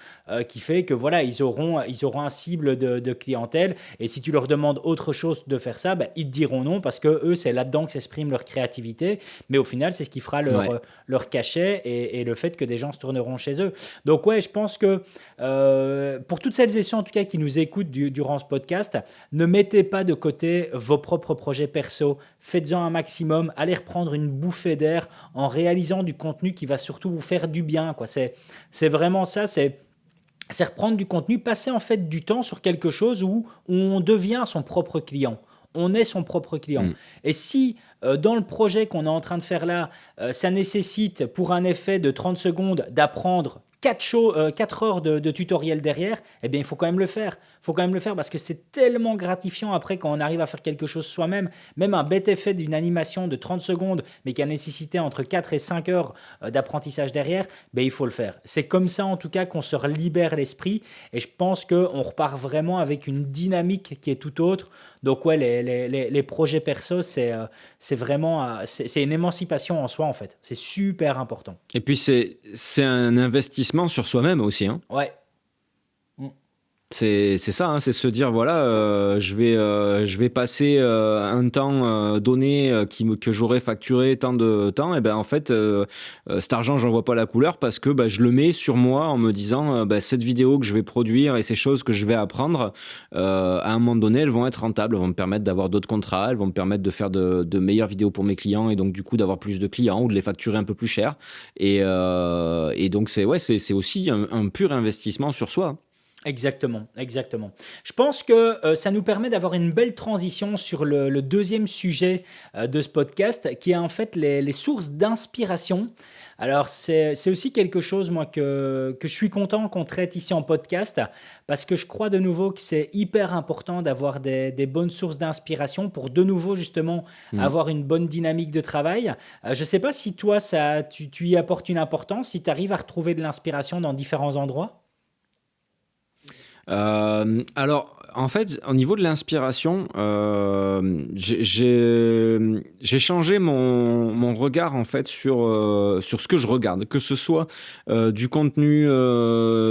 qui fait que voilà, ils auront un cible de clientèle. Et si tu leur demandes autre chose de faire ça, ben, ils te diront non parce que eux, c'est là-dedans que s'exprime leur créativité. Mais au final, c'est ce qui fera Ouais. leur cachet et le fait que des gens se tourneront chez eux. Donc ouais, je pense que pour toutes celles et ceux en tout cas qui nous écoutent durant ce podcast, ne mettez pas de côté vos propres projets perso. Faites-en un maximum, allez reprendre une bouffée d'air en réalisant du contenu qui va surtout vous faire du bien, quoi. C'est vraiment ça, c'est reprendre du contenu, passer en fait du temps sur quelque chose où on devient son propre client. On est son propre client. Hmm. Et si dans le projet qu'on est en train de faire là, ça nécessite pour un effet de 30 secondes d'apprendre 4 heures de tutoriel derrière, eh bien il faut quand même le faire. Il faut quand même le faire parce que c'est tellement gratifiant après quand on arrive à faire quelque chose soi-même. Même un bête effet d'une animation de 30 secondes, mais qui a nécessité entre 4 et 5 heures d'apprentissage derrière, ben, il faut le faire. C'est comme ça en tout cas qu'on se libère l'esprit et je pense qu'on repart vraiment avec une dynamique qui est tout autre. Donc ouais, les projets perso, c'est vraiment c'est une émancipation en soi en fait. C'est super important. Et puis c'est un investissement sur soi-même aussi, hein. Ouais. Mm. C'est ça, hein, c'est se dire voilà, je vais passer un temps donné que j'aurais facturé tant de temps, et ben en fait cet argent j'en vois pas la couleur parce que bah, je le mets sur moi en me disant bah, cette vidéo que je vais produire et ces choses que je vais apprendre à un moment donné elles vont être rentables, elles vont me permettre d'avoir d'autres contrats, elles vont me permettre de faire de meilleures vidéos pour mes clients et donc du coup d'avoir plus de clients ou de les facturer un peu plus cher et donc c'est aussi un pur investissement sur soi. Exactement, exactement. Je pense que ça nous permet d'avoir une belle transition sur le deuxième sujet de ce podcast, qui est en fait les sources d'inspiration. Alors, c'est aussi quelque chose, moi, que je suis content qu'on traite ici en podcast, parce que je crois de nouveau que c'est hyper important d'avoir des bonnes sources d'inspiration pour de nouveau, justement, Mm. avoir une bonne dynamique de travail. Je ne sais pas si toi, tu y apportes une importance, si tu arrives à retrouver de l'inspiration dans différents endroits. Alors, en fait, au niveau de l'inspiration, j'ai changé mon regard en fait sur ce que je regarde, que ce soit du contenu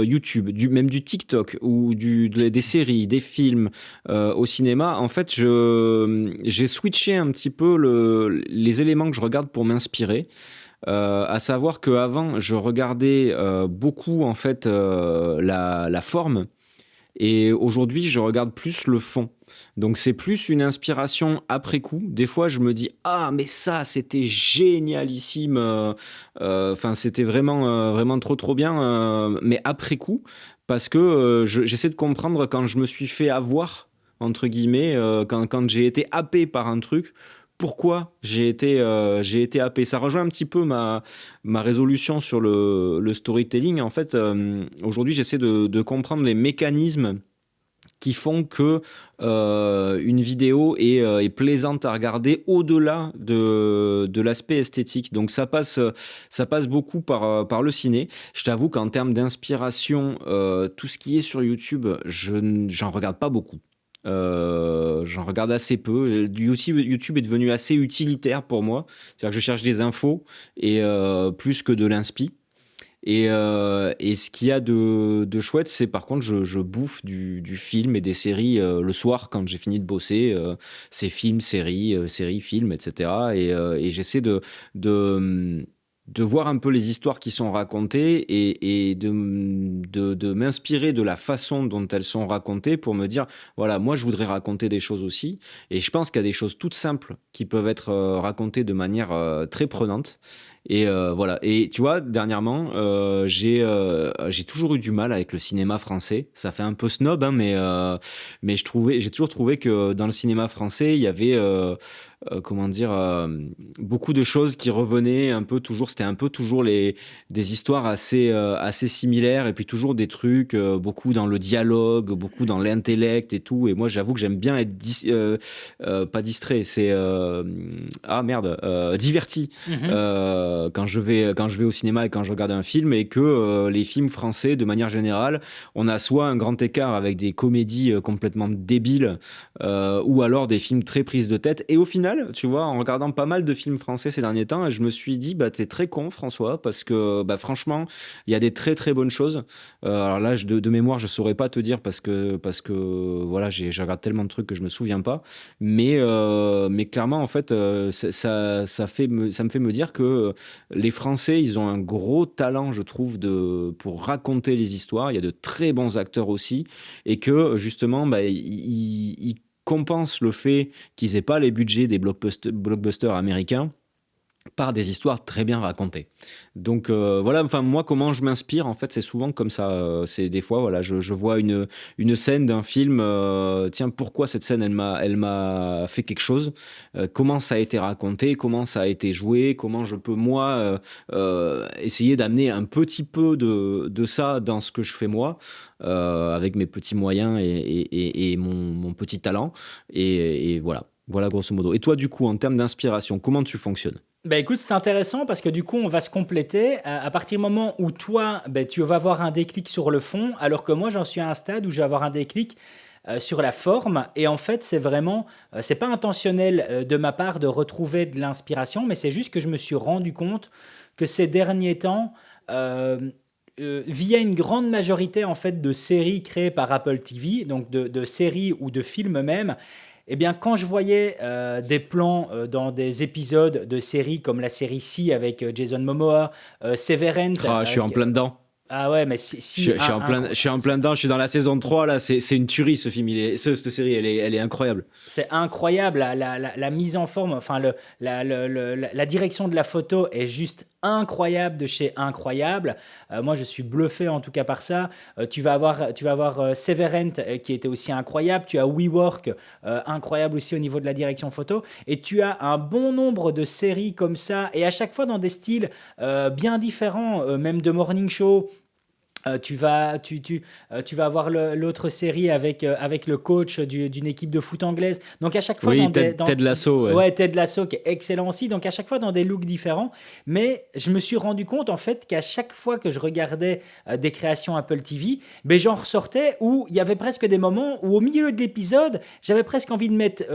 YouTube, même du TikTok ou des séries, des films au cinéma. En fait, j'ai switché un petit peu les éléments que je regarde pour m'inspirer. À savoir qu'avant, je regardais beaucoup en fait la forme. Et aujourd'hui, je regarde plus le fond. Donc, c'est plus une inspiration après coup. Des fois, je me dis, ah, mais ça, c'était génialissime. Enfin, c'était vraiment trop, trop bien. Mais après coup, parce que j'essaie de comprendre quand je me suis fait avoir, entre guillemets, quand j'ai été happé par un truc, pourquoi j'ai été happé. Ça rejoint un petit peu ma résolution sur le storytelling. En fait, aujourd'hui, j'essaie de comprendre les mécanismes qui font que une vidéo est plaisante à regarder au-delà de l'aspect esthétique. Donc ça passe beaucoup par le ciné. Je t'avoue qu'en termes d'inspiration, tout ce qui est sur YouTube, j'en regarde pas beaucoup. J'en regarde assez peu. YouTube est devenu assez utilitaire pour moi. C'est-à-dire que je cherche des infos et plus que de l'inspi. Et ce qu'il y a de chouette, c'est par contre, je bouffe du film et des séries le soir quand j'ai fini de bosser. C'est films, séries, films, etc. Et j'essaie de voir un peu les histoires qui sont racontées et de m'inspirer de la façon dont elles sont racontées pour me dire, voilà, moi je voudrais raconter des choses aussi. Et je pense qu'il y a des choses toutes simples qui peuvent être racontées de manière très prenante. Et voilà. Et tu vois, dernièrement, j'ai toujours eu du mal avec le cinéma français. Ça fait un peu snob, hein, mais j'ai toujours trouvé que dans le cinéma français, il y avait comment dire, beaucoup de choses qui revenaient un peu toujours. C'était un peu toujours des histoires assez similaires et puis toujours des trucs, beaucoup dans le dialogue, beaucoup dans l'intellect et tout. Et moi, j'avoue que j'aime bien être pas distrait, c'est ah merde, diverti Mhm. quand je vais au cinéma et quand je regarde un film et que les films français, de manière générale, on a soit un grand écart avec des comédies complètement débiles ou alors des films très prises de tête. Et au final, tu vois, en regardant pas mal de films français ces derniers temps, je me suis dit, bah, t'es très con, François, parce que, bah, franchement, il y a des très très bonnes choses. Alors là, de mémoire, je saurais pas te dire parce que voilà, je regarde tellement de trucs que je me souviens pas. Mais clairement, en fait, ça me fait me dire que les Français, ils ont un gros talent, je trouve, pour raconter les histoires. Il y a de très bons acteurs aussi et que justement, bah, ils compensent le fait qu'ils aient pas les budgets des blockbusters américains par des histoires très bien racontées. Donc voilà, enfin moi comment je m'inspire en fait c'est souvent comme ça. C'est des fois voilà je vois une scène d'un film. Tiens pourquoi cette scène elle m'a fait quelque chose. Comment ça a été raconté, comment ça a été joué, comment je peux moi essayer d'amener un petit peu de ça dans ce que je fais moi avec mes petits moyens et mon petit talent et voilà grosso modo. Et toi du coup en termes d'inspiration comment tu fonctionnes? Bah écoute, c'est intéressant parce que du coup, on va se compléter. À partir du moment où toi, bah, tu vas avoir un déclic sur le fond, alors que moi, j'en suis à un stade où je vais avoir un déclic sur la forme. Et en fait, c'est vraiment, c'est pas intentionnel de ma part de retrouver de l'inspiration, mais c'est juste que je me suis rendu compte que ces derniers temps, euh, via une grande majorité en fait de séries créées par Apple TV, donc de séries ou de films même, eh bien, quand je voyais des plans dans des épisodes de séries comme la série Si avec Jason Momoa, Severance, Ah, je suis en plein dedans. ah ouais, mais si, si, Je suis en plein dedans, je suis dans la saison 3 là, c'est une tuerie ce film, cette série, elle est incroyable. c'est incroyable, la mise en forme, enfin la direction de la photo est juste incroyable de chez incroyable. Moi, je suis bluffé en tout cas par ça. Tu vas avoir Severance qui était aussi incroyable. Tu as WeWork, incroyable aussi au niveau de la direction photo. Et tu as un bon nombre de séries comme ça, et à chaque fois dans des styles bien différents, même de morning show. Tu vas avoir l'autre série avec le coach d'une équipe de foot anglaise. Donc à chaque fois Oui, Ted Lasso, ouais. ouais, Ted Lasso qui est excellent aussi. Donc à chaque fois dans des looks différents. Mais je me suis rendu compte en fait qu'à chaque fois que je regardais des créations Apple TV, ben, j'en ressortais où il y avait presque des moments où au milieu de l'épisode, j'avais presque envie de mettre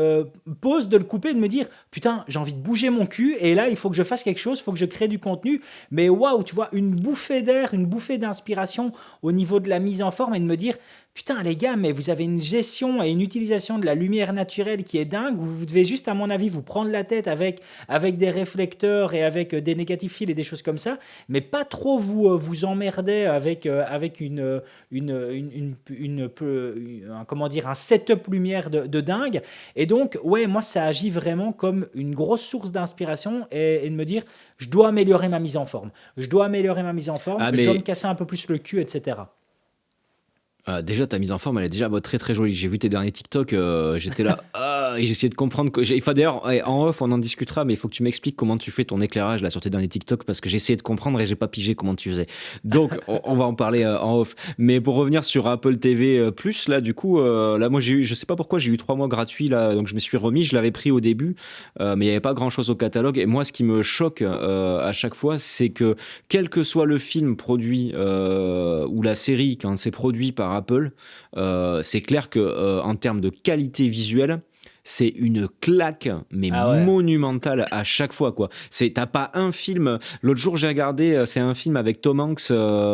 pause, de le couper, de me dire putain, j'ai envie de bouger mon cul et là il faut que je fasse quelque chose, il faut que je crée du contenu. Mais waouh, tu vois, une bouffée d'air, une bouffée d'inspiration au niveau de la mise en forme et de me dire putain les gars mais vous avez une gestion et une utilisation de la lumière naturelle qui est dingue, vous devez juste à mon avis vous prendre la tête avec des réflecteurs et avec des négatifs fils et des choses comme ça, mais pas trop vous emmerder avec comment dire un setup lumière de dingue. Et donc ouais, moi ça agit vraiment comme une grosse source d'inspiration et de me dire je dois améliorer ma mise en forme. Je dois améliorer ma mise en forme, Ah je dois me mais casser un peu plus le cul, etc. déjà, ta mise en forme, elle est déjà très très jolie. J'ai vu tes derniers TikTok, j'étais là, et j'ai essayé de comprendre. Enfin, d'ailleurs, en off, on en discutera, mais il faut que tu m'expliques comment tu fais ton éclairage là sur tes derniers TikTok parce que j'ai essayé de comprendre et j'ai pas pigé comment tu faisais. Donc, on va en parler en off. Mais pour revenir sur Apple TV Plus, là, du coup, là, moi, je sais pas pourquoi, j'ai eu 3 mois gratuits là, donc je me suis remis. Je l'avais pris au début, mais il y avait pas grand chose au catalogue. Et moi, ce qui me choque à chaque fois, c'est que quel que soit le film produit ou la série quand c'est produit par Apple, c'est clair que en termes de qualité visuelle, c'est une claque mais Ah ouais. monumentale à chaque fois quoi. T'as pas un film. L'autre jour j'ai regardé, c'est un film avec Tom Hanks,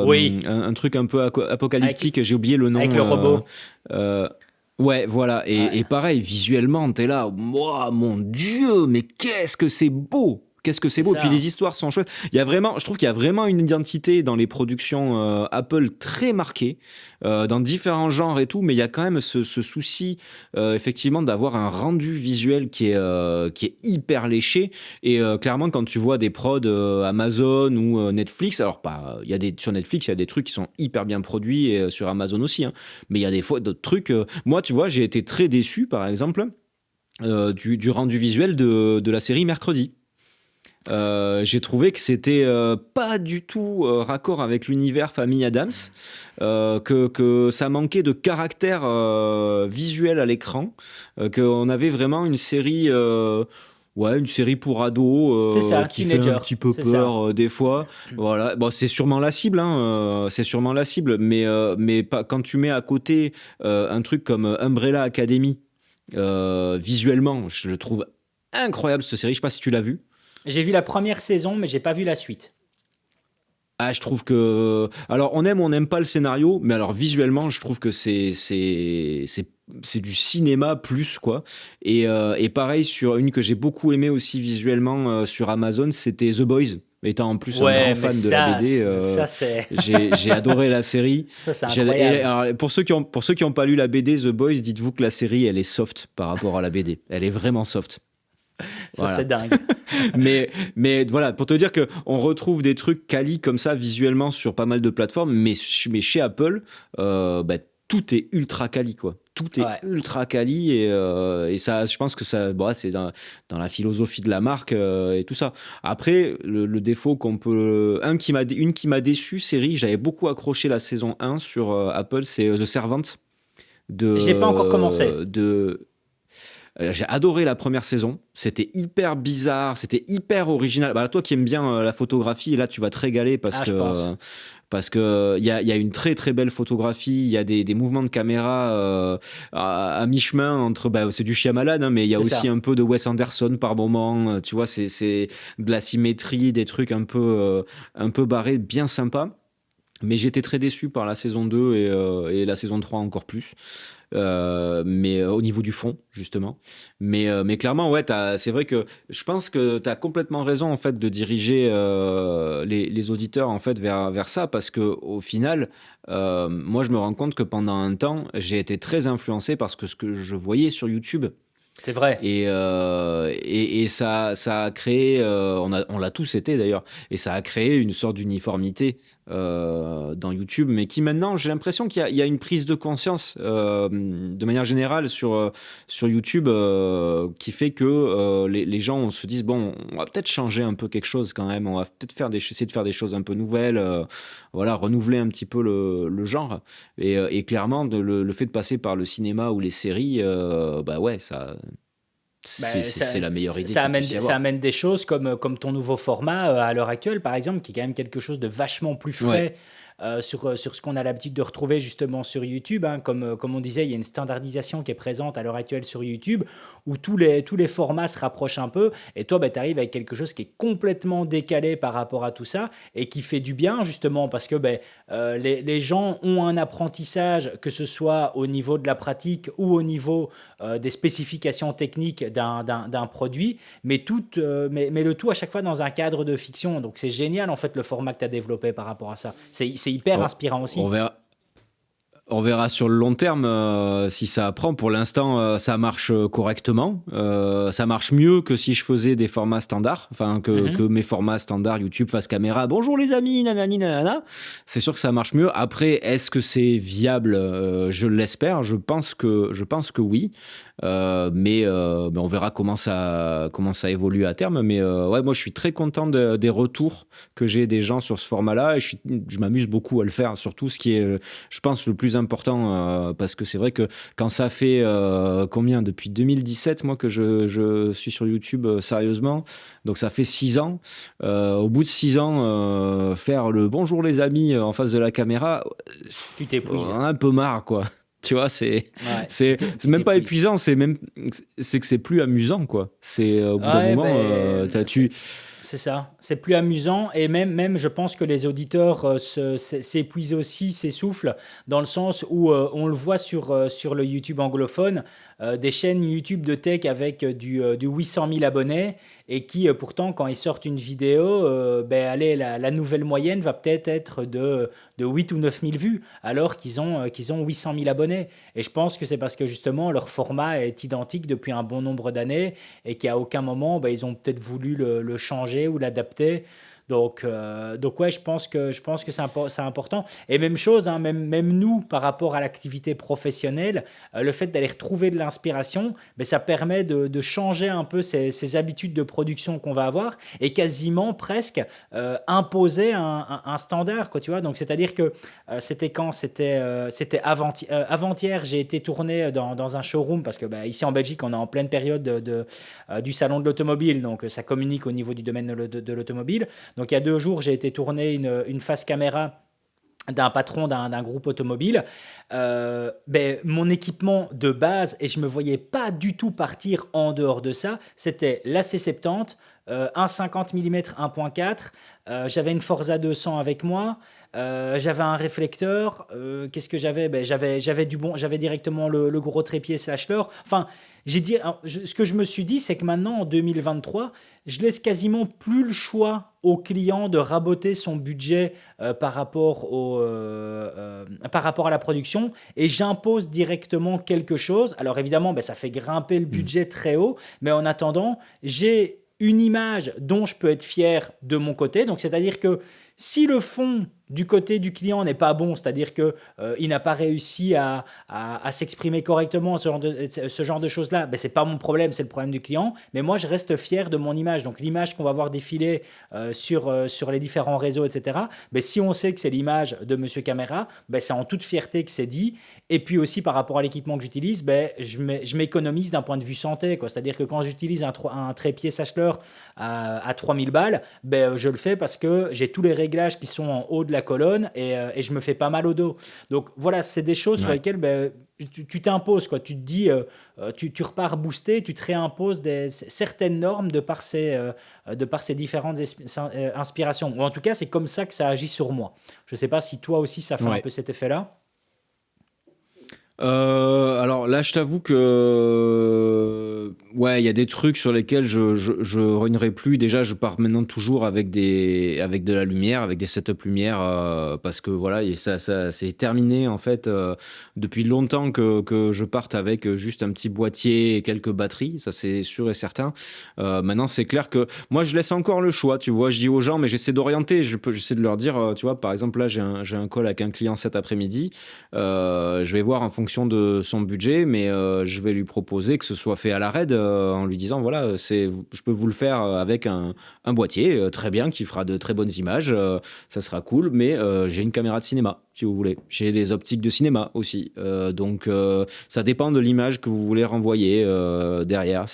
Oui, un truc un peu avec, apocalyptique. J'ai oublié le nom. avec le robot. Euh, ouais, voilà. Et Ouais. pareil, visuellement, t'es là, moi, mon Dieu, mais qu'est-ce que c'est beau! Qu'est-ce que c'est C'est beau. Puis ça, hein. les histoires sont chouettes. Je trouve qu'il y a vraiment une identité dans les productions Apple très marquée, dans différents genres et tout, mais il y a quand même ce souci, effectivement, d'avoir un rendu visuel qui est hyper léché. Et clairement, quand tu vois des prods Amazon ou Netflix, alors pas, sur Netflix, il y a des trucs qui sont hyper bien produits, et sur Amazon aussi, hein, mais il y a des fois d'autres trucs. Moi, tu vois, j'ai été très déçu, par exemple, du rendu visuel de la série Mercredi. J'ai trouvé que c'était pas du tout raccord avec l'univers Famille Adams, que ça manquait de caractère visuel à l'écran, qu'on avait vraiment une série pour ados C'est ça, qui fait un teenager, petit peu c'est ça. peur des fois. Voilà, bon, c'est sûrement la cible, hein, c'est sûrement la cible, mais pas, quand tu mets à côté un truc comme Umbrella Academy, visuellement, je le trouve incroyable cette série. Je sais pas si tu l'as vu. J'ai vu la première saison, mais j'ai pas vu la suite. Ah, je trouve que. Alors, on aime ou on n'aime pas le scénario, mais alors visuellement, je trouve que c'est du cinéma plus, quoi. Et pareil, sur une que j'ai beaucoup aimé aussi visuellement sur Amazon, c'était The Boys. Étant en plus un Ouais, grand mais fan de la BD, ça c'est, j'ai adoré la série. ça c'est Et incroyable. alors, pour ceux qui ont pas lu la BD The Boys, dites-vous que la série, elle est soft par rapport à la BD. Elle est vraiment soft. Ça c'est Voilà. dingue. Mais voilà, pour te dire que on retrouve des trucs quali comme ça visuellement sur pas mal de plateformes, mais chez Apple, bah, tout est ultra quali, quoi. Tout est Ouais. ultra quali, et ça, je pense que ça, bon, c'est dans la philosophie de la marque, et tout ça. Après, le défaut qu'on peut, une qui m'a déçu, série, j'avais beaucoup accroché la saison 1 sur Apple, c'est The Servant J'ai pas encore commencé. de j'ai adoré la première saison. C'était hyper bizarre, c'était hyper original. Bah, toi qui aimes bien la photographie, là tu vas te régaler Ah, je pense. parce que il y a une très très belle photographie. Il y a des mouvements de caméra à mi-chemin entre. Bah, c'est du Shyamalan, hein, mais il y a C'est aussi ça. un peu de Wes Anderson par moment. Tu vois, c'est de la symétrie, des trucs un peu barrés, bien sympa. Mais j'étais très déçu par la saison 2 et la saison 3 encore plus. Mais au niveau du fond, justement. Mais clairement, ouais, c'est vrai que je pense que tu as complètement raison, en fait, de diriger les auditeurs, en fait, vers ça, parce que au final, moi, je me rends compte que pendant un temps, j'ai été très influencé par ce que je voyais sur YouTube. C'est vrai. Et ça a créé, on l'a tous été d'ailleurs, et ça a créé une sorte d'uniformité dans YouTube, mais qui maintenant, j'ai l'impression il y a une prise de conscience de manière générale sur YouTube, qui fait que les gens se disent, bon, on va peut-être changer un peu quelque chose quand même, on va peut-être essayer de faire des choses un peu nouvelles, voilà, renouveler un petit peu le genre. Et clairement, le fait de passer par le cinéma ou les séries, bah ouais, Ben, c'est la meilleure idée ça qu'il puisse y ça avoir. amène des choses comme ton nouveau format à l'heure actuelle, par exemple, qui est quand même quelque chose de vachement plus Ouais, frais sur ce qu'on a l'habitude de retrouver justement sur YouTube, hein. Comme on disait, il y a une standardisation qui est présente à l'heure actuelle sur YouTube où tous les formats se rapprochent un peu. Et toi, tu arrives avec quelque chose qui est complètement décalé par rapport à tout ça et qui fait du bien justement parce que les gens ont un apprentissage, que ce soit au niveau de la pratique ou au niveau des spécifications techniques d'un produit, mais le tout à chaque fois dans un cadre de fiction. Donc c'est génial en fait le format que tu as développé par rapport à ça. C'est hyper on, inspirant on aussi. verra. On verra sur le long terme si ça apprend. Pour l'instant, ça marche correctement. Ça marche mieux que si je faisais des formats standards. Enfin, que Mhm. mes formats standards YouTube face caméra. Bonjour les amis, nanani, nanana. C'est sûr que ça marche mieux. Après, est-ce que c'est viable? Je l'espère. Je pense que oui. Mais on verra comment ça évolue à terme. Mais ouais, moi, je suis très content des retours que j'ai des gens sur ce format-là. Et je m'amuse beaucoup à le faire. Surtout ce qui est, je pense, le plus important, parce que c'est vrai que quand ça fait combien depuis 2017, moi, que je suis sur YouTube sérieusement, donc ça fait 6 ans. Au bout de 6 ans, faire le bonjour les amis en face de la caméra, Tu on t'épuises. en a un peu marre, quoi. Tu vois, Ouais, tu c'est tu même pas t'épuises. épuisant, c'est que c'est plus amusant, quoi. C'est au bout d'un Ouais, moment, c'est ça. C'est plus amusant et même, je pense que les auditeurs s'épuisent aussi, s'essoufflent, dans le sens où on le voit sur le YouTube anglophone, des chaînes YouTube de tech avec du 800 000 abonnés et qui pourtant quand ils sortent une vidéo, ben allez, la nouvelle moyenne va peut-être être de 8 ou 9 000 vues, alors qu'ils ont 800 000 abonnés. Et je pense que c'est parce que justement leur format est identique depuis un bon nombre d'années et qu'à aucun moment ben, ils ont peut-être voulu le changer ou l'adapter. Donc ouais, je pense que c'est important. Et même chose, hein, même nous, par rapport à l'activité professionnelle, le fait d'aller retrouver de l'inspiration, ben, ça permet de changer un peu ces habitudes de production qu'on va avoir et quasiment presque imposer un standard, quoi, tu vois. Donc c'est-à-dire que c'était quand? C'était avant-hier, j'ai été tourné dans un showroom parce que bah, ici en Belgique, on est en pleine période du salon de l'automobile, donc ça communique au niveau du domaine de l'automobile. Donc il y a 2 jours, j'ai été tourner une face caméra d'un patron d'un groupe automobile. Ben, mon équipement de base, et je me voyais pas du tout partir en dehors de ça, c'était la C70, un 50 mm 1.4, j'avais une Forza 200 avec moi, j'avais un réflecteur, qu'est-ce que j'avais? Ben, j'avais du bon, j'avais directement le gros trépied slash leurre. Enfin, ce que je me suis dit, c'est que maintenant, en 2023, je laisse quasiment plus le choix au client de raboter son budget par rapport à la production et j'impose directement quelque chose. Alors évidemment, ben, ça fait grimper le budget très haut, mais en attendant, j'ai une image dont je peux être fier de mon côté. Donc c'est-à-dire que si le fond du côté du client n'est pas bon, c'est-à-dire que il n'a pas réussi à s'exprimer correctement, ce genre de choses-là, ben, c'est pas mon problème, c'est le problème du client. Mais moi, je reste fier de mon image. Donc l'image qu'on va voir défiler sur les différents réseaux, etc. Ben, si on sait que c'est l'image de Monsieur Caméra, ben, c'est en toute fierté que c'est dit. Et puis aussi par rapport à l'équipement que j'utilise, ben, je m'économise d'un point de vue santé, quoi. C'est-à-dire que quand j'utilise un trépied Sachtler à 3000 balles, ben, je le fais parce que j'ai tous les réglages qui sont en haut de la colonne et je me fais pas mal au dos. Donc voilà, c'est des choses sur Ouais. lesquelles ben, tu t'imposes, quoi. Tu te dis, tu repars boosté, tu te réimposes certaines normes de par ces différentes inspirations. Ou en tout cas, c'est comme ça que ça agit sur moi. Je sais pas si toi aussi ça fait un Ouais. peu cet effet-là. Alors là, je t'avoue que ouais, il y a des trucs sur lesquels je rognerai plus. Déjà, je pars maintenant toujours avec avec de la lumière, avec des setups lumière, parce que voilà, et ça c'est terminé en fait depuis longtemps que je parte avec juste un petit boîtier et quelques batteries. Ça c'est sûr et certain. Maintenant, c'est clair que moi, je laisse encore le choix. Tu vois, je dis aux gens, mais j'essaie d'orienter. J'essaie de leur dire, tu vois, par exemple là, j'ai un call avec un client cet après-midi. Je vais voir en fonction de son budget, mais je vais lui proposer que ce soit fait à la raid en lui disant voilà, je peux vous le faire avec un boîtier très bien qui fera de très bonnes images, ça sera cool, mais j'ai une caméra de cinéma si vous voulez. J'ai des optiques de cinéma aussi, donc ça dépend de l'image que vous voulez renvoyer derrière.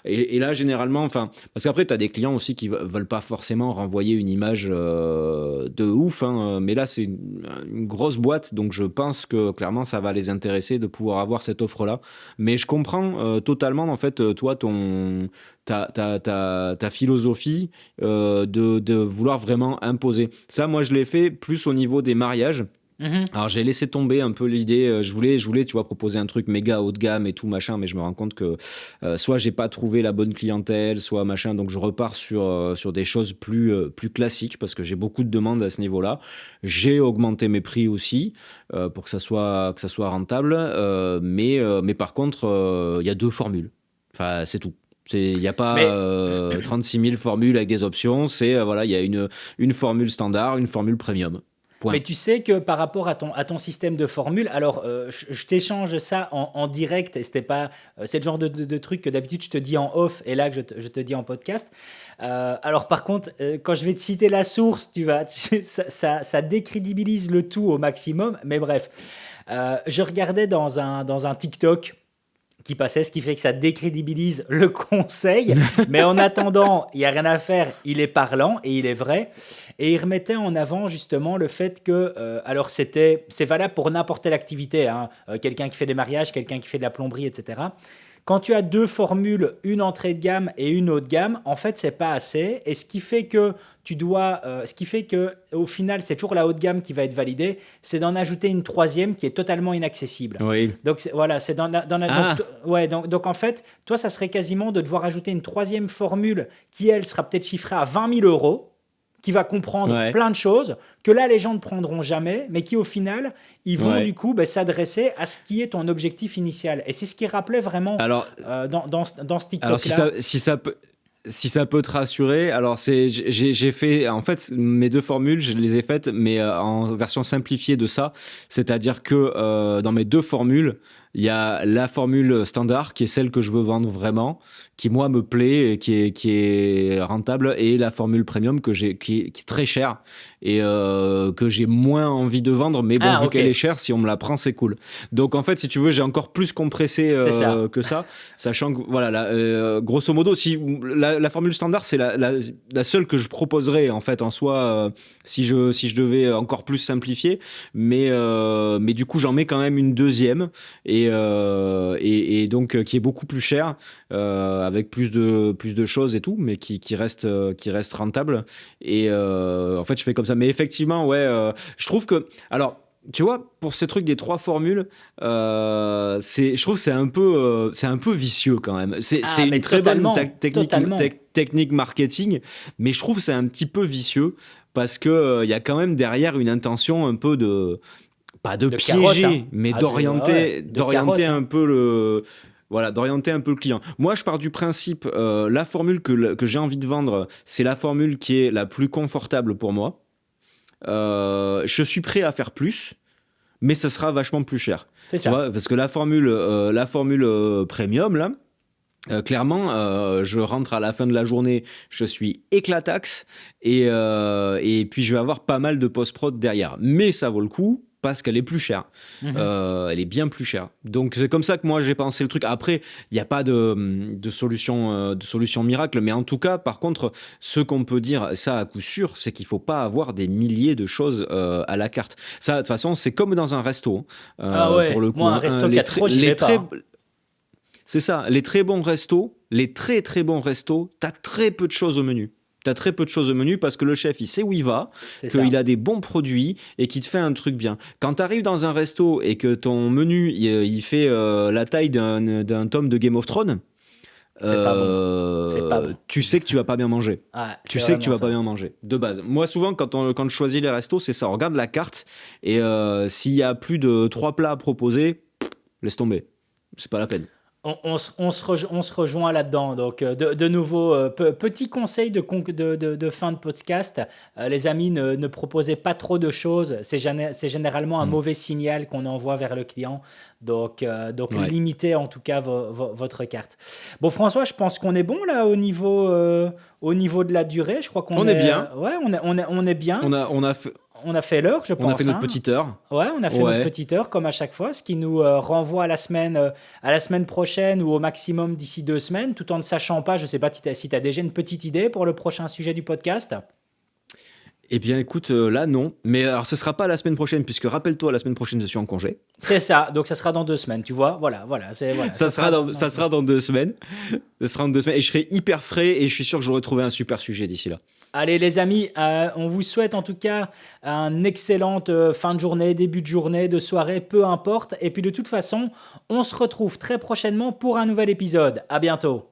Et là généralement, enfin, parce qu'après tu as des clients aussi qui veulent pas forcément renvoyer une image de ouf, hein, mais là c'est une grosse boîte, donc je pense que clairement ça va les intéresser de pouvoir avoir cette offre-là. Mais je comprends totalement en fait toi ta philosophie de vouloir vraiment imposer. Ça, moi, je l'ai fait plus au niveau des mariages. Mhm. Alors j'ai laissé tomber un peu l'idée, je voulais, tu vois, proposer un truc méga haut de gamme et tout machin, mais je me rends compte que soit j'ai pas trouvé la bonne clientèle, soit machin, donc je repars sur des choses plus classiques parce que j'ai beaucoup de demandes à ce niveau-là. J'ai augmenté mes prix aussi pour que ça soit rentable, mais par contre il y a 2 formules. Enfin c'est tout. Il n'y a pas Mais 36 000 formules avec des options. Voilà, il y a une formule standard, une formule premium. Mais Point. tu sais que par rapport à ton système de formule, alors je t'échange ça en direct, et c'était pas, c'est le genre de truc que d'habitude je te dis en off et là que je te dis en podcast. Alors par contre, quand je vais te citer la source, ça décrédibilise le tout au maximum, mais bref. Je regardais dans un TikTok qui passait, ce qui fait que ça décrédibilise le conseil. Mais en attendant, il n'y a rien à faire, il est parlant et il est vrai. Et il remettait en avant justement le fait que, alors c'est valable pour n'importe quelle activité, hein, quelqu'un qui fait des mariages, quelqu'un qui fait de la plomberie, etc. Quand tu as deux formules, une entrée de gamme et une haut de gamme, en fait, c'est pas assez. Et ce qui fait que au final, c'est toujours la haute gamme qui va être validée, c'est d'en ajouter une troisième qui est totalement inaccessible. Oui. Donc voilà, c'est Ah, ouais, donc en fait, toi, ça serait quasiment de devoir ajouter une troisième formule qui, elle, sera peut-être chiffrée à 20 000 euros, qui va comprendre ouais. plein de choses que là, les gens ne prendront jamais, mais qui, au final, ils vont du Ouais. coup s'adresser à ce qui est ton objectif initial. Et c'est ce qui rappelait vraiment Alors, dans ce alors TikTok-là. si ça peut te rassurer, alors j'ai fait en fait mes deux formules, je les ai faites mais en version simplifiée de ça, c'est-à-dire que dans mes deux formules, il y a la formule standard qui est celle que je veux vendre vraiment, qui moi me plaît et qui est rentable, et la formule premium qui est très chère et que j'ai moins envie de vendre, mais bon, Ah, vu ok, qu'elle est chère, si on me la prend, c'est cool. Donc en fait, si tu veux, j'ai encore plus compressé c'est ça. que ça, sachant que voilà, grosso modo, si la formule standard, c'est la seule que je proposerais en fait en soi, si je devais encore plus simplifier, mais du coup, j'en mets quand même une deuxième et donc qui est beaucoup plus chère, avec plus de choses et tout, mais qui reste rentable. Et en fait, je fais comme ça. Mais effectivement, ouais, je trouve que alors. Tu vois, pour ces trucs des trois formules, je trouve que c'est un peu vicieux quand même. Ah, C'est mais une très bonne totalement, totalement. technique marketing, mais je trouve que c'est un petit peu vicieux parce que il y a quand même derrière une intention un peu de, pas de De carotte, hein. piéger, mais Ah ouais, de d'orienter carotte, un hein. peu voilà, d'orienter un peu le client. Moi, je pars du principe, la formule que j'ai envie de vendre, c'est la formule qui est la plus confortable pour moi. Je suis prêt à faire plus, mais ça sera vachement plus cher. C'est Tu ça. vois, parce que la formule premium, là, clairement, je rentre à la fin de la journée, je suis éclataxe et puis je vais avoir pas mal de post-prod derrière. Mais ça vaut le coup parce qu'elle est plus chère. Mhm. Elle est bien plus chère. Donc c'est comme ça que moi j'ai pensé le truc. Après, il n'y a pas de solution miracle, mais en tout cas, par contre, ce qu'on peut dire, ça à coup sûr, c'est qu'il faut pas avoir des milliers de choses à la carte. Ça, de toute façon, c'est comme dans un resto, Ah pour ouais, le coup. moi, un Hein. resto 4 trop, j'y vais pas, hein. C'est ça, les très bons restos, les très très bons restos, t'as très peu de choses au menu. T'as très peu de choses au menu parce que le chef, il sait où il va, C'est qu'il ça. a des bons produits et qu'il te fait un truc bien. Quand t'arrives dans un resto et que ton menu, il fait la taille d'un tome de Game of Thrones, C'est pas bon. C'est pas bon. tu sais que tu vas pas bien manger. Ah, Tu c'est sais que tu vraiment vas pas ça. bien manger, de base. Moi, souvent, quand je choisis les restos, c'est ça. On regarde la carte et s'il y a plus de 3 plats à proposer, laisse tomber. C'est pas la peine. On se rejoint là-dedans. Donc, de nouveau, petit conseil de fin de podcast. Les amis, ne proposez pas trop de choses. C'est généralement un Hmm. mauvais signal qu'on envoie vers le client. Donc Ouais. limitez en tout cas votre carte. Bon, François, je pense qu'on est bon là au niveau de la durée. Je crois qu'on On est est, bien. ouais, on est bien. On a fait l'heure, je On a fait pense, notre hein. petite heure. Ouais, on a fait notre Ouais. petite heure comme à chaque fois, ce qui nous renvoie à la semaine prochaine ou au maximum d'ici 2 semaines, tout en ne sachant pas, je sais pas si tu as déjà une petite idée pour le prochain sujet du podcast. Eh bien, écoute, là, non. Mais alors, ce sera pas la semaine prochaine, puisque rappelle-toi, la semaine prochaine, je suis en congé. C'est ça, donc ça sera dans 2 semaines, tu vois. Voilà, ça sera Ça sera dans 2 semaines. Ça sera dans 2 semaines. Et je serai hyper frais et je suis sûr que j'aurai trouvé un super sujet d'ici là. Allez les amis, on vous souhaite en tout cas une excellente fin de journée, début de journée, de soirée, peu importe. Et puis de toute façon, on se retrouve très prochainement pour un nouvel épisode. À bientôt.